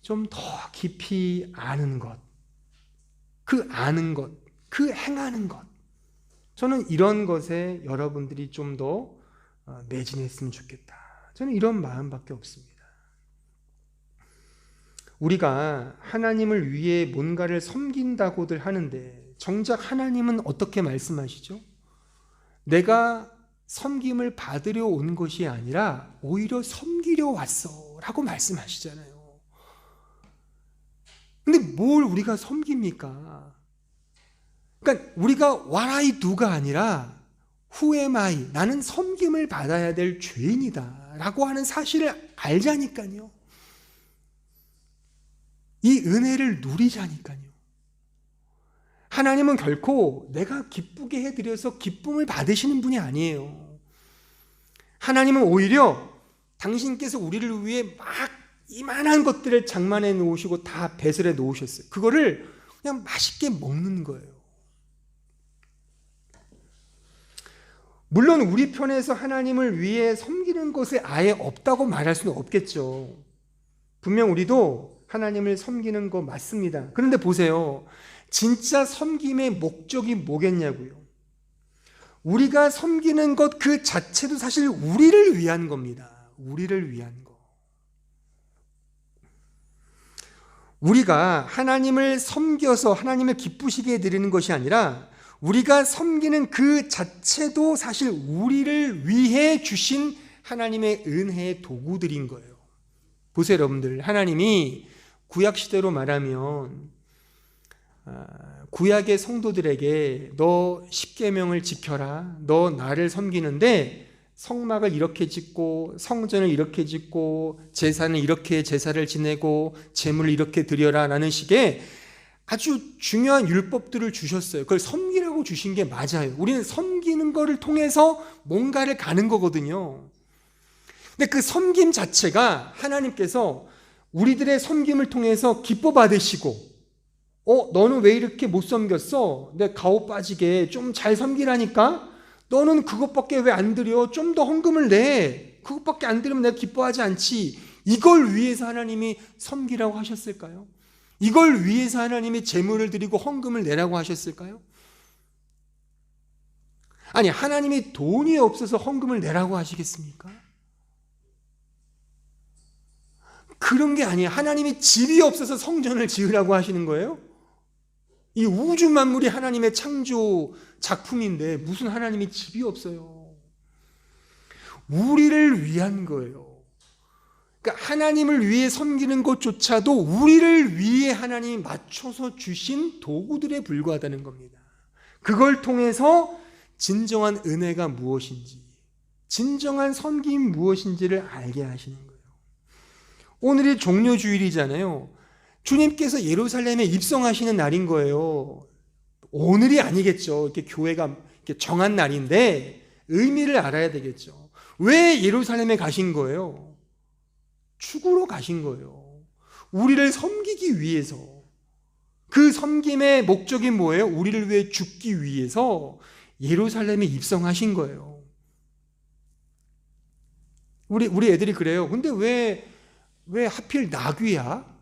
좀 더 깊이 아는 것, 그 아는 것, 그 행하는 것. 저는 이런 것에 여러분들이 좀 더 매진했으면 좋겠다. 저는 이런 마음밖에 없습니다. 우리가 하나님을 위해 뭔가를 섬긴다고들 하는데 정작 하나님은 어떻게 말씀하시죠? 내가 섬김을 받으려 온 것이 아니라 오히려 섬기려 왔어 라고 말씀하시잖아요. 근데 뭘 우리가 섬깁니까? 그러니까 우리가 what I do가 아니라 Who am I? 나는 섬김을 받아야 될 죄인이다 라고 하는 사실을 알자니까요. 이 은혜를 누리자니까요. 하나님은 결코 내가 기쁘게 해드려서 기쁨을 받으시는 분이 아니에요. 하나님은 오히려 당신께서 우리를 위해 막 이만한 것들을 장만해 놓으시고 다 배설해 놓으셨어요. 그거를 그냥 맛있게 먹는 거예요. 물론 우리 편에서 하나님을 위해 섬기는 것이 아예 없다고 말할 수는 없겠죠. 분명 우리도 하나님을 섬기는 거 맞습니다. 그런데 보세요. 진짜 섬김의 목적이 뭐겠냐고요. 우리가 섬기는 것 그 자체도 사실 우리를 위한 겁니다. 우리를 위한 거. 우리가 하나님을 섬겨서 하나님을 기쁘시게 드리는 것이 아니라 우리가 섬기는 그 자체도 사실 우리를 위해 주신 하나님의 은혜의 도구들인 거예요. 보세요, 여러분들. 하나님이 구약시대로 말하면 구약의 성도들에게 너 십계명을 지켜라. 너 나를 섬기는데 성막을 이렇게 짓고 성전을 이렇게 짓고 제사는 이렇게 제사를 지내고 제물을 이렇게 드려라 라는 식의 아주 중요한 율법들을 주셨어요. 그걸 섬기라고 주신 게 맞아요. 우리는 섬기는 거를 통해서 뭔가를 가는 거거든요. 근데 그 섬김 자체가 하나님께서 우리들의 섬김을 통해서 기뻐 받으시고 너는 왜 이렇게 못 섬겼어? 내 가오 빠지게 좀 잘 섬기라니까? 너는 그것밖에 왜 안 드려? 좀 더 헌금을 내. 그것밖에 안 드리면 내가 기뻐하지 않지. 이걸 위해서 하나님이 섬기라고 하셨을까요? 이걸 위해서 하나님이 제물을 드리고 헌금을 내라고 하셨을까요? 아니, 하나님이 돈이 없어서 헌금을 내라고 하시겠습니까? 그런 게 아니에요. 하나님이 집이 없어서 성전을 지으라고 하시는 거예요? 이 우주 만물이 하나님의 창조 작품인데 무슨 하나님이 집이 없어요. 우리를 위한 거예요. 그러니까 하나님을 위해 섬기는 것조차도 우리를 위해 하나님이 맞춰서 주신 도구들에 불과하다는 겁니다. 그걸 통해서 진정한 은혜가 무엇인지, 진정한 섬김이 무엇인지를 알게 하시는 거예요. 오늘이 종료주일이잖아요. 주님께서 예루살렘에 입성하시는 날인 거예요. 오늘이 아니겠죠. 이렇게 교회가 이렇게 정한 날인데 의미를 알아야 되겠죠. 왜 예루살렘에 가신 거예요? 죽으러 가신 거예요. 우리를 섬기기 위해서. 그 섬김의 목적이 뭐예요? 우리를 위해 죽기 위해서 예루살렘에 입성하신 거예요. 우리 애들이 그래요. 근데 왜 하필 나귀야?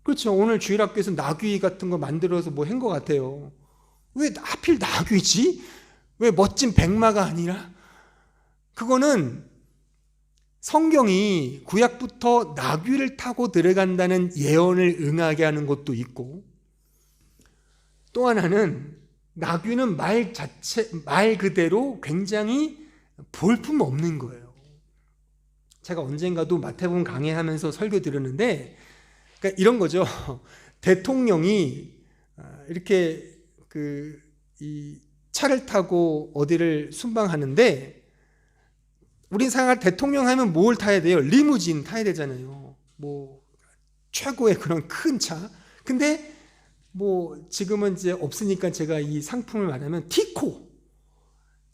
그렇죠. 오늘 주일학교에서 나귀 같은 거 만들어서 뭐 한 것 같아요. 왜 하필 나귀지? 왜 멋진 백마가 아니라? 그거는 성경이 구약부터 나귀를 타고 들어간다는 예언을 응하게 하는 것도 있고, 또 하나는 나귀는 말 그대로 굉장히 볼품 없는 거예요. 제가 언젠가도 마태복음 강해하면서 설교 들었는데, 그러니까 이런 거죠. 대통령이 이렇게 이 차를 타고 어디를 순방하는데, 우린 생각할 대통령 하면 뭘 타야 돼요? 리무진 타야 되잖아요. 뭐 최고의 그런 큰 차. 근데 뭐 지금은 이제 없으니까 제가 이 상품을 말하면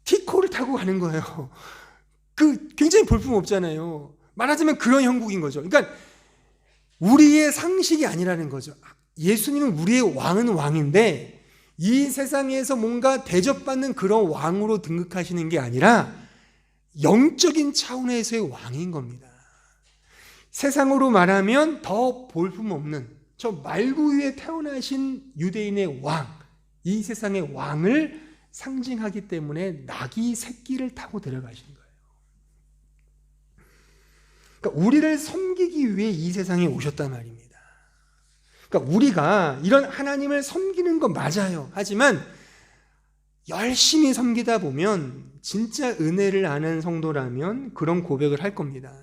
티코를 타고 가는 거예요. 그 굉장히 볼품 없잖아요. 말하자면 그런 형국인 거죠. 그러니까 우리의 상식이 아니라는 거죠. 예수님은 우리의 왕은 왕인데 이 세상에서 뭔가 대접받는 그런 왕으로 등극하시는 게 아니라 영적인 차원에서의 왕인 겁니다. 세상으로 말하면 더 볼품없는 저 말구 위에 태어나신 유대인의 왕, 이 세상의 왕을 상징하기 때문에 나귀 새끼를 타고 들어가신 거예요. 그러니까 우리를 섬기기 위해 이 세상에 오셨단 말입니다. 그러니까 우리가 이런 하나님을 섬기는 건 맞아요. 하지만 열심히 섬기다 보면 진짜 은혜를 아는 성도라면 그런 고백을 할 겁니다.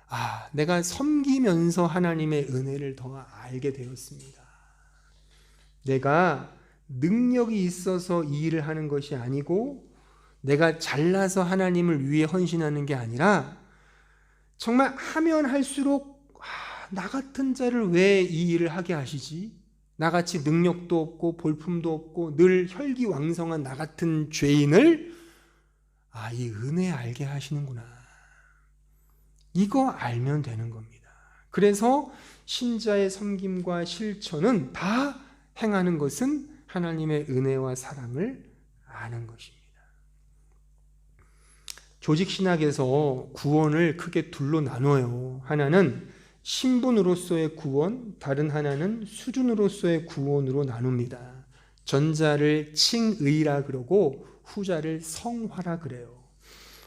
아, 내가 섬기면서 하나님의 은혜를 더 알게 되었습니다. 내가 능력이 있어서 이 일을 하는 것이 아니고 내가 잘나서 하나님을 위해 헌신하는 게 아니라 정말 하면 할수록 나 같은 자를 왜 이 일을 하게 하시지? 나같이 능력도 없고 볼품도 없고 늘 혈기왕성한 나 같은 죄인을 이 은혜 알게 하시는구나. 이거 알면 되는 겁니다. 그래서 신자의 섬김과 실천은 다 행하는 것은 하나님의 은혜와 사랑을 아는 것입니다. 조직신학에서 구원을 크게 둘로 나눠요. 하나는 신분으로서의 구원, 다른 하나는 수준으로서의 구원으로 나눕니다. 전자를 칭의라 그러고 후자를 성화라 그래요.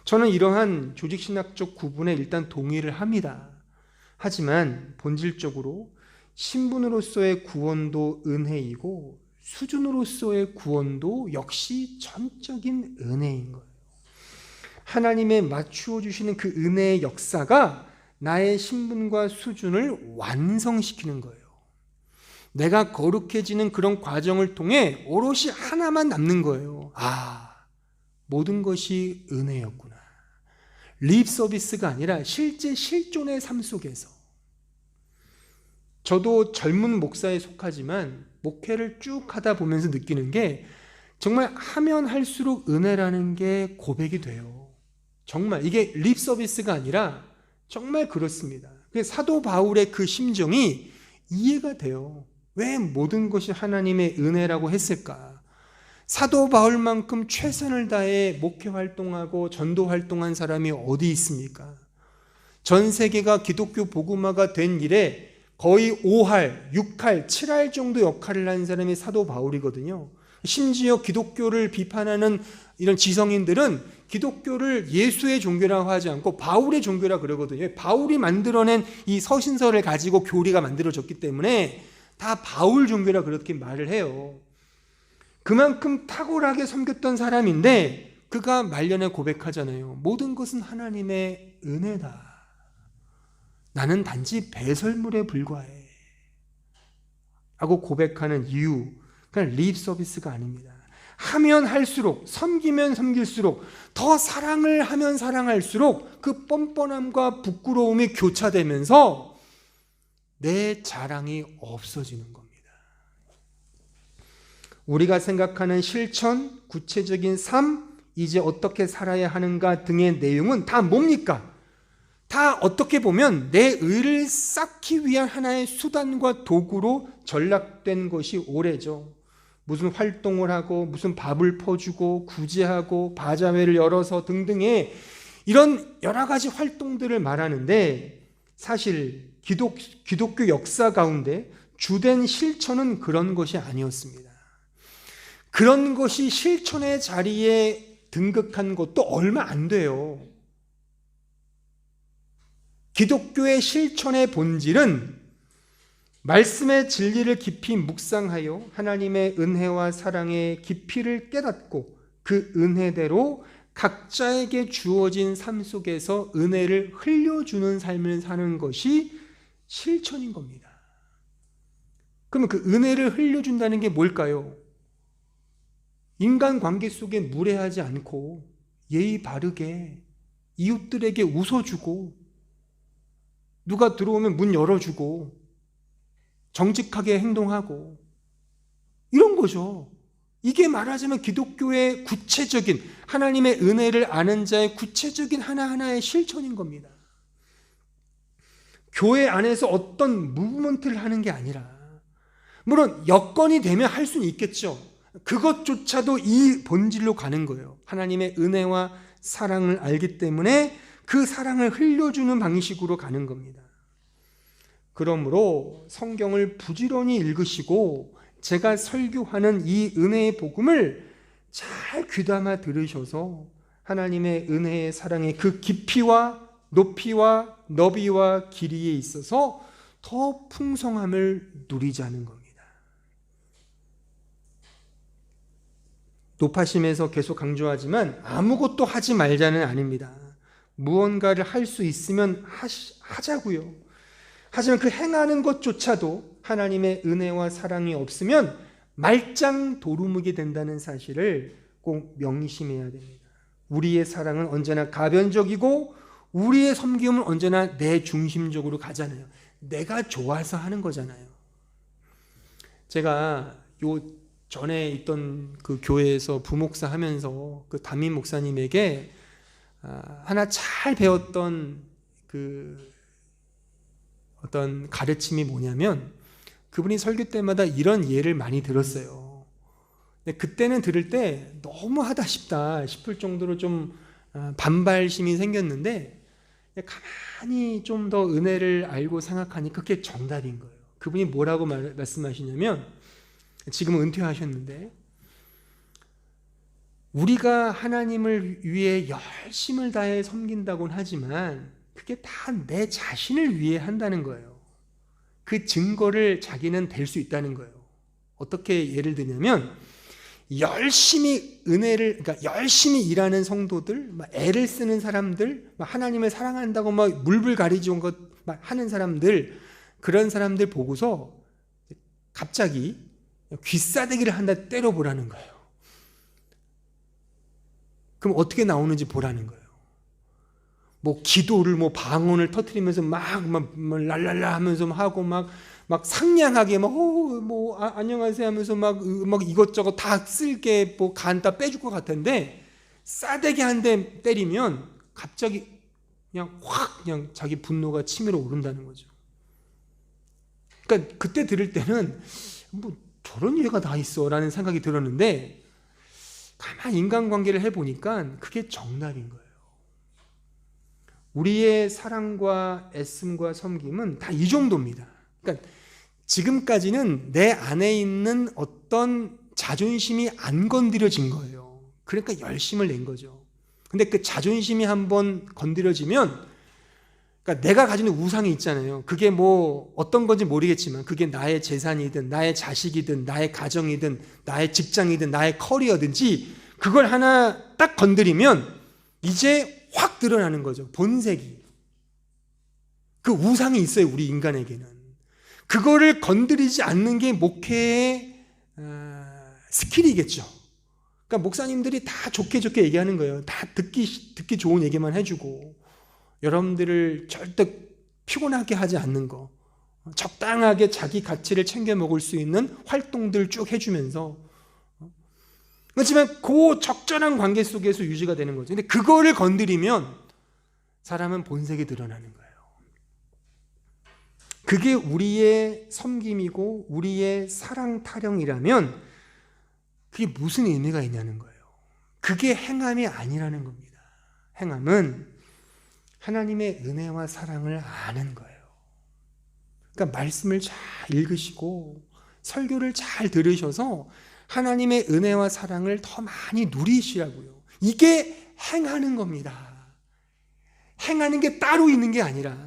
저는 이러한 조직신학적 구분에 일단 동의를 합니다. 하지만 본질적으로 신분으로서의 구원도 은혜이고 수준으로서의 구원도 역시 전적인 은혜인 거예요. 하나님의 맞추어 주시는 그 은혜의 역사가 나의 신분과 수준을 완성시키는 거예요. 내가 거룩해지는 그런 과정을 통해 오롯이 하나만 남는 거예요. 모든 것이 은혜였구나. 립 서비스가 아니라 실제 실존의 삶 속에서. 저도 젊은 목사에 속하지만 목회를 쭉 하다 보면서 느끼는 게 정말 하면 할수록 은혜라는 게 고백이 돼요. 정말 이게 립 서비스가 아니라 정말 그렇습니다. 사도 바울의 그 심정이 이해가 돼요. 왜 모든 것이 하나님의 은혜라고 했을까? 사도 바울만큼 최선을 다해 목회 활동하고 전도 활동한 사람이 어디 있습니까? 전 세계가 기독교 복음화가 된 일에 거의 5할, 6할, 7할 정도 역할을 한 사람이 사도 바울이거든요. 심지어 기독교를 비판하는 이런 지성인들은 기독교를 예수의 종교라고 하지 않고 바울의 종교라 그러거든요. 바울이 만들어낸 이 서신서를 가지고 교리가 만들어졌기 때문에 다 바울 종교라 그렇게 말을 해요. 그만큼 탁월하게 섬겼던 사람인데 그가 말년에 고백하잖아요. 모든 것은 하나님의 은혜다. 나는 단지 배설물에 불과해 하고 고백하는 이유, 그냥 립 서비스가 아닙니다. 하면 할수록, 섬기면 섬길수록, 더 사랑을 하면 사랑할수록 그 뻔뻔함과 부끄러움이 교차되면서 내 자랑이 없어지는 겁니다. 우리가 생각하는 실천, 구체적인 삶, 이제 어떻게 살아야 하는가 등의 내용은 다 뭡니까? 다 어떻게 보면 내 의를 쌓기 위한 하나의 수단과 도구로 전락된 것이 오래죠. 무슨 활동을 하고 무슨 밥을 퍼주고 구제하고 바자회를 열어서 등등의 이런 여러 가지 활동들을 말하는데 사실 기독교 역사 가운데 주된 실천은 그런 것이 아니었습니다. 그런 것이 실천의 자리에 등극한 것도 얼마 안 돼요. 기독교의 실천의 본질은 말씀의 진리를 깊이 묵상하여 하나님의 은혜와 사랑의 깊이를 깨닫고 그 은혜대로 각자에게 주어진 삶 속에서 은혜를 흘려주는 삶을 사는 것이 실천인 겁니다. 그러면 그 은혜를 흘려준다는 게 뭘까요? 인간관계 속에 무례하지 않고 예의 바르게 이웃들에게 웃어주고 누가 들어오면 문 열어주고 정직하게 행동하고 이런 거죠. 이게 말하자면 기독교의 구체적인 하나님의 은혜를 아는 자의 구체적인 하나하나의 실천인 겁니다. 교회 안에서 어떤 무브먼트를 하는 게 아니라 물론 여건이 되면 할 수는 있겠죠. 그것조차도 이 본질로 가는 거예요. 하나님의 은혜와 사랑을 알기 때문에 그 사랑을 흘려주는 방식으로 가는 겁니다. 그러므로 성경을 부지런히 읽으시고 제가 설교하는 이 은혜의 복음을 잘 귀담아 들으셔서 하나님의 은혜의 사랑의 그 깊이와 높이와 너비와 길이에 있어서 더 풍성함을 누리자는 겁니다. 높아심에서 계속 강조하지만 아무것도 하지 말자는 아닙니다. 무언가를 할 수 있으면 하자고요. 하지만 그 행하는 것조차도 하나님의 은혜와 사랑이 없으면 말짱 도루묵이 된다는 사실을 꼭 명심해야 됩니다. 우리의 사랑은 언제나 가변적이고 우리의 섬김은 언제나 내 중심적으로 가잖아요. 내가 좋아서 하는 거잖아요. 제가 요 전에 있던 그 교회에서 부목사 하면서 그 담임 목사님에게 하나 잘 배웠던 그 어떤 가르침이 뭐냐면, 그분이 설교 때마다 이런 예를 많이 들었어요. 근데 그때는 들을 때 너무 하다 싶다 싶을 정도로 좀 반발심이 생겼는데, 가만히 좀 더 은혜를 알고 생각하니까 그게 정답인 거예요. 그분이 뭐라고 말씀하시냐면, 지금은 은퇴하셨는데, 우리가 하나님을 위해 열심을 다해 섬긴다고는 하지만 그게 다 내 자신을 위해 한다는 거예요. 그 증거를 자기는 댈 수 있다는 거예요. 어떻게 예를 들냐면, 열심히 그러니까 열심히 일하는 성도들, 막 애를 쓰는 사람들, 막 하나님을 사랑한다고 막 물불 가리지 것 하는 사람들, 그런 사람들 보고서 갑자기 귀싸대기를 한다 때려보라는 거예요. 그럼 어떻게 나오는지 보라는 거예요. 뭐 기도를 뭐 방언을 터뜨리면서 막 랄랄라 하면서 하고 막 상냥하게 안녕하세요 하면서 막 이것저것 다 쓸게 뭐 간 다 빼줄 것 같은데, 싸대기 한 대 때리면 갑자기 그냥 자기 분노가 치밀어 오른다는 거죠. 그러니까 그때 들을 때는 뭐 저런 예가 다 있어라는 생각이 들었는데, 가만히 인간관계를 해보니까 그게 정답인 거예요. 우리의 사랑과 애씀과 섬김은 다 이 정도입니다. 그러니까 지금까지는 내 안에 있는 어떤 자존심이 안 건드려진 거예요. 그러니까 열심을 낸 거죠. 근데 그 자존심이 한번 건드려지면, 그러니까 내가 가지는 우상이 있잖아요. 그게 뭐 어떤 건지 모르겠지만 그게 나의 재산이든 나의 자식이든 나의 가정이든 나의 직장이든 나의 커리어든지, 그걸 하나 딱 건드리면 이제 확 드러나는 거죠. 본색이. 그 우상이 있어요, 우리 인간에게는. 그거를 건드리지 않는 게 목회의 스킬이겠죠. 그러니까 목사님들이 다 좋게 얘기하는 거예요. 다 듣기 좋은 얘기만 해주고, 여러분들을 절대 피곤하게 하지 않는 거, 적당하게 자기 가치를 챙겨 먹을 수 있는 활동들 쭉 해주면서, 그렇지만 그 적절한 관계 속에서 유지가 되는 거죠. 근데 그거를 건드리면 사람은 본색이 드러나는 거예요. 그게 우리의 섬김이고 우리의 사랑 타령이라면 그게 무슨 의미가 있냐는 거예요. 그게 행함이 아니라는 겁니다. 행함은 하나님의 은혜와 사랑을 아는 거예요. 그러니까 말씀을 잘 읽으시고 설교를 잘 들으셔서 하나님의 은혜와 사랑을 더 많이 누리시라고요. 이게 행하는 겁니다. 행하는 게 따로 있는 게 아니라,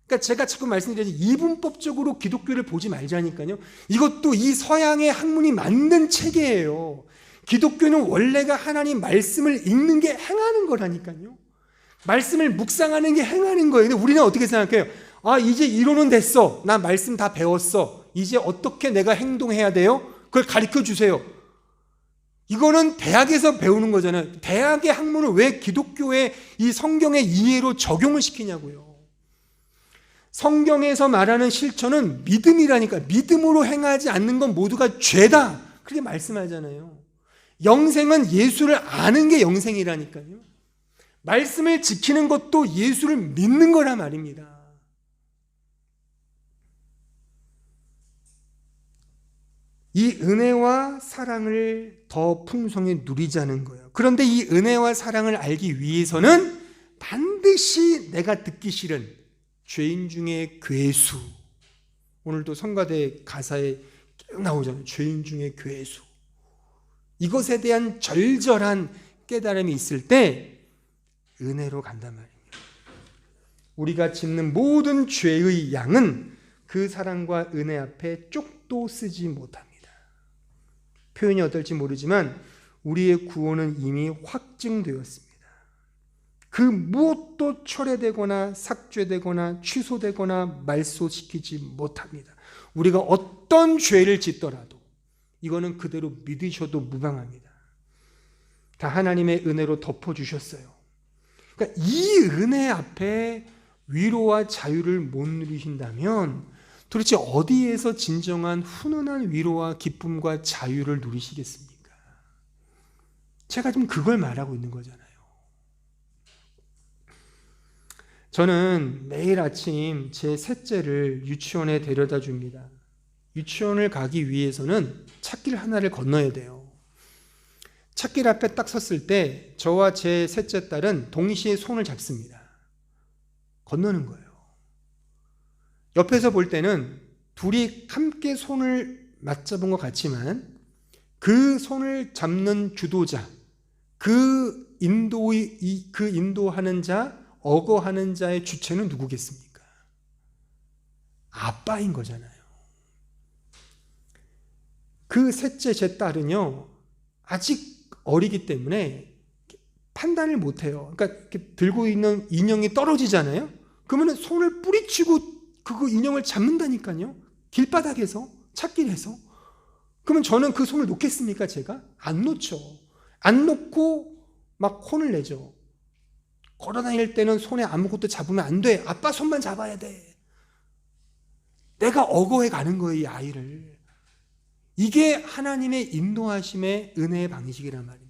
그러니까 제가 자꾸 말씀드리지, 이분법적으로 기독교를 보지 말자니까요. 이것도 이 서양의 학문이 만든 체계예요. 기독교는 원래가 하나님 말씀을 읽는 게 행하는 거라니까요. 말씀을 묵상하는 게 행하는 거예요. 근데 우리는 어떻게 생각해요? 이제 이론은 됐어. 나 말씀 다 배웠어. 이제 어떻게 내가 행동해야 돼요? 그걸 가르쳐 주세요. 이거는 대학에서 배우는 거잖아요. 대학의 학문을 왜 기독교의 이 성경의 이해로 적용을 시키냐고요. 성경에서 말하는 실천은 믿음이라니까. 믿음으로 행하지 않는 건 모두가 죄다. 그렇게 말씀하잖아요. 영생은 예수를 아는 게 영생이라니까요. 말씀을 지키는 것도 예수를 믿는 거란 말입니다. 이 은혜와 사랑을 더 풍성히 누리자는 거예요. 그런데 이 은혜와 사랑을 알기 위해서는 반드시 내가 듣기 싫은 죄인 중에 괴수, 오늘도 성가대 가사에 나오잖아요. 죄인 중에 괴수. 이것에 대한 절절한 깨달음이 있을 때 은혜로 간단 말입니다. 우리가 짓는 모든 죄의 양은 그 사랑과 은혜 앞에 쪽도 쓰지 못합니다. 표현이 어떨지 모르지만 우리의 구원은 이미 확증되었습니다. 그 무엇도 철회되거나 삭제되거나 취소되거나 말소시키지 못합니다. 우리가 어떤 죄를 짓더라도 이거는 그대로 믿으셔도 무방합니다. 다 하나님의 은혜로 덮어주셨어요. 그러니까 이 은혜 앞에 위로와 자유를 못 누리신다면 도대체 어디에서 진정한 훈훈한 위로와 기쁨과 자유를 누리시겠습니까? 제가 지금 그걸 말하고 있는 거잖아요. 저는 매일 아침 제 셋째를 유치원에 데려다 줍니다. 유치원을 가기 위해서는 찻길 하나를 건너야 돼요. 찻길 앞에 딱 섰을 때 저와 제 셋째 딸은 동시에 손을 잡습니다. 건너는 거예요. 옆에서 볼 때는 둘이 함께 손을 맞잡은 것 같지만 그 손을 잡는 주도자, 그 인도하는 자, 어거하는 자의 주체는 누구겠습니까? 아빠인 거잖아요. 그 셋째 제 딸은요, 아직 어리기 때문에 판단을 못해요. 그러니까 이렇게 들고 있는 인형이 떨어지잖아요. 그러면 손을 뿌리치고 그 인형을 잡는다니까요. 길바닥에서, 찻길에서. 그러면 저는 그 손을 놓겠습니까? 제가? 안 놓죠. 안 놓고 막 혼을 내죠. 걸어다닐 때는 손에 아무것도 잡으면 안 돼. 아빠 손만 잡아야 돼. 내가 억어해 가는 거예요, 이 아이를. 이게 하나님의 인도하심의 은혜의 방식이란 말입니다.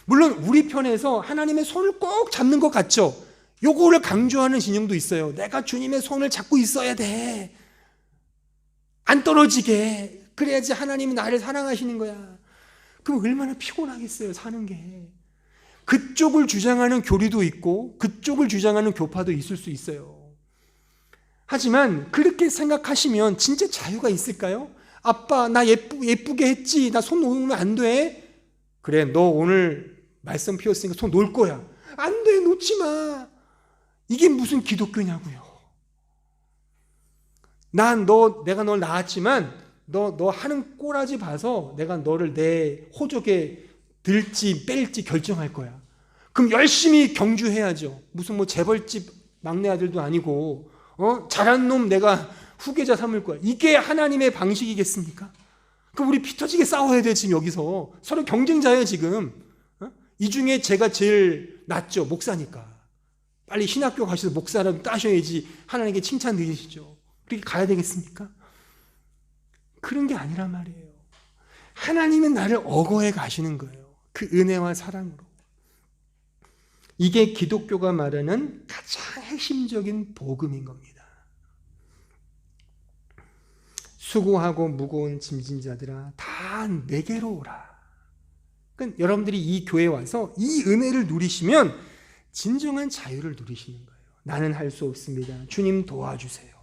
물론 우리 편에서 하나님의 손을 꼭 잡는 것 같죠. 요거를 강조하는 진영도 있어요. 내가 주님의 손을 잡고 있어야 돼. 안 떨어지게. 그래야지 하나님이 나를 사랑하시는 거야. 그럼 얼마나 피곤하겠어요, 사는 게. 그쪽을 주장하는 교리도 있고 그쪽을 주장하는 교파도 있을 수 있어요. 하지만 그렇게 생각하시면 진짜 자유가 있을까요? 아빠 나 예쁘게 했지. 나 손 놓으면 안 돼. 그래 너 오늘 말씀 피웠으니까 손 놓을 거야. 안 돼, 놓지 마. 이게 무슨 기독교냐고요. 내가 널 낳았지만 너 하는 꼬라지 봐서 내가 너를 내 호적에 들지 뺄지 결정할 거야. 그럼 열심히 경주해야죠. 무슨 뭐 재벌집 막내 아들도 아니고 잘한 놈 내가 후계자 삼을 거야. 이게 하나님의 방식이겠습니까? 그럼 우리 피 터지게 싸워야 돼. 지금 여기서 서로 경쟁자예요 지금. 이 중에 제가 제일 낫죠. 목사니까. 빨리 신학교 가셔서 목사라도 따셔야지 하나님께 칭찬 드리시죠. 그렇게 가야 되겠습니까? 그런 게 아니란 말이에요. 하나님은 나를 억어해 가시는 거예요. 그 은혜와 사랑으로. 이게 기독교가 말하는 가장 핵심적인 복음인 겁니다. 수고하고 무거운 짐진 자들아 다 내게로 오라. 그러니까 여러분들이 이 교회에 와서 이 은혜를 누리시면 진정한 자유를 누리시는 거예요. 나는 할 수 없습니다. 주님 도와주세요.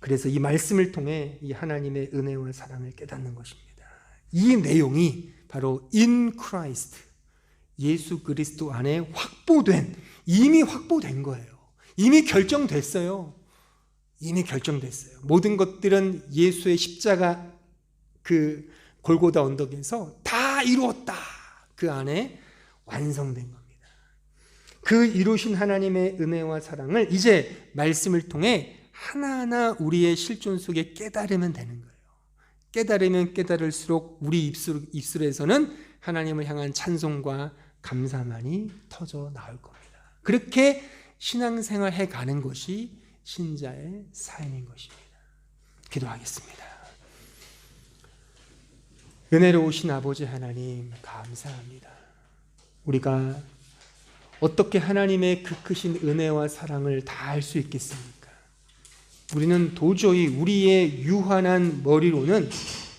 그래서 이 말씀을 통해 이 하나님의 은혜와 사랑을 깨닫는 것입니다. 이 내용이 바로 in Christ, 예수 그리스도 안에 이미 확보된 거예요. 이미 결정됐어요. 이미 결정됐어요. 모든 것들은 예수의 십자가 그 골고다 언덕에서 다 이루었다. 그 안에 완성된 겁니다. 그 이루신 하나님의 은혜와 사랑을 이제 말씀을 통해 하나하나 우리의 실존 속에 깨달으면 되는 거예요. 깨달으면 깨달을수록 우리 입술에서는 하나님을 향한 찬송과 감사만이 터져 나올 겁니다. 그렇게 신앙생활 해가는 것이 신자의 삶인 것입니다. 기도하겠습니다. 은혜로우신 아버지 하나님 감사합니다. 우리가 어떻게 하나님의 그 크신 은혜와 사랑을 다 알 수 있겠습니까? 우리는 도저히 우리의 유한한 머리로는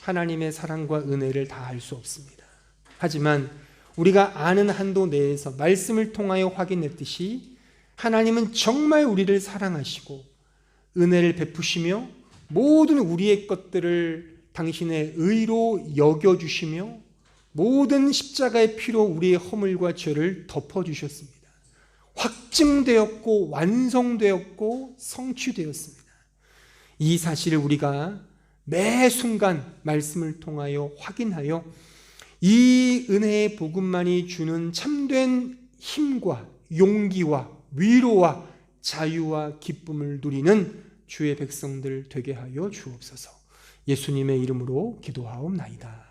하나님의 사랑과 은혜를 다 알 수 없습니다. 하지만 우리가 아는 한도 내에서 말씀을 통하여 확인했듯이 하나님은 정말 우리를 사랑하시고 은혜를 베푸시며 모든 우리의 것들을 당신의 의로 여겨주시며 모든 십자가의 피로 우리의 허물과 죄를 덮어주셨습니다. 확증되었고 완성되었고 성취되었습니다. 이 사실을 우리가 매 순간 말씀을 통하여 확인하여 이 은혜의 복음만이 주는 참된 힘과 용기와 위로와 자유와 기쁨을 누리는 주의 백성들 되게 하여 주옵소서. 예수님의 이름으로 기도하옵나이다.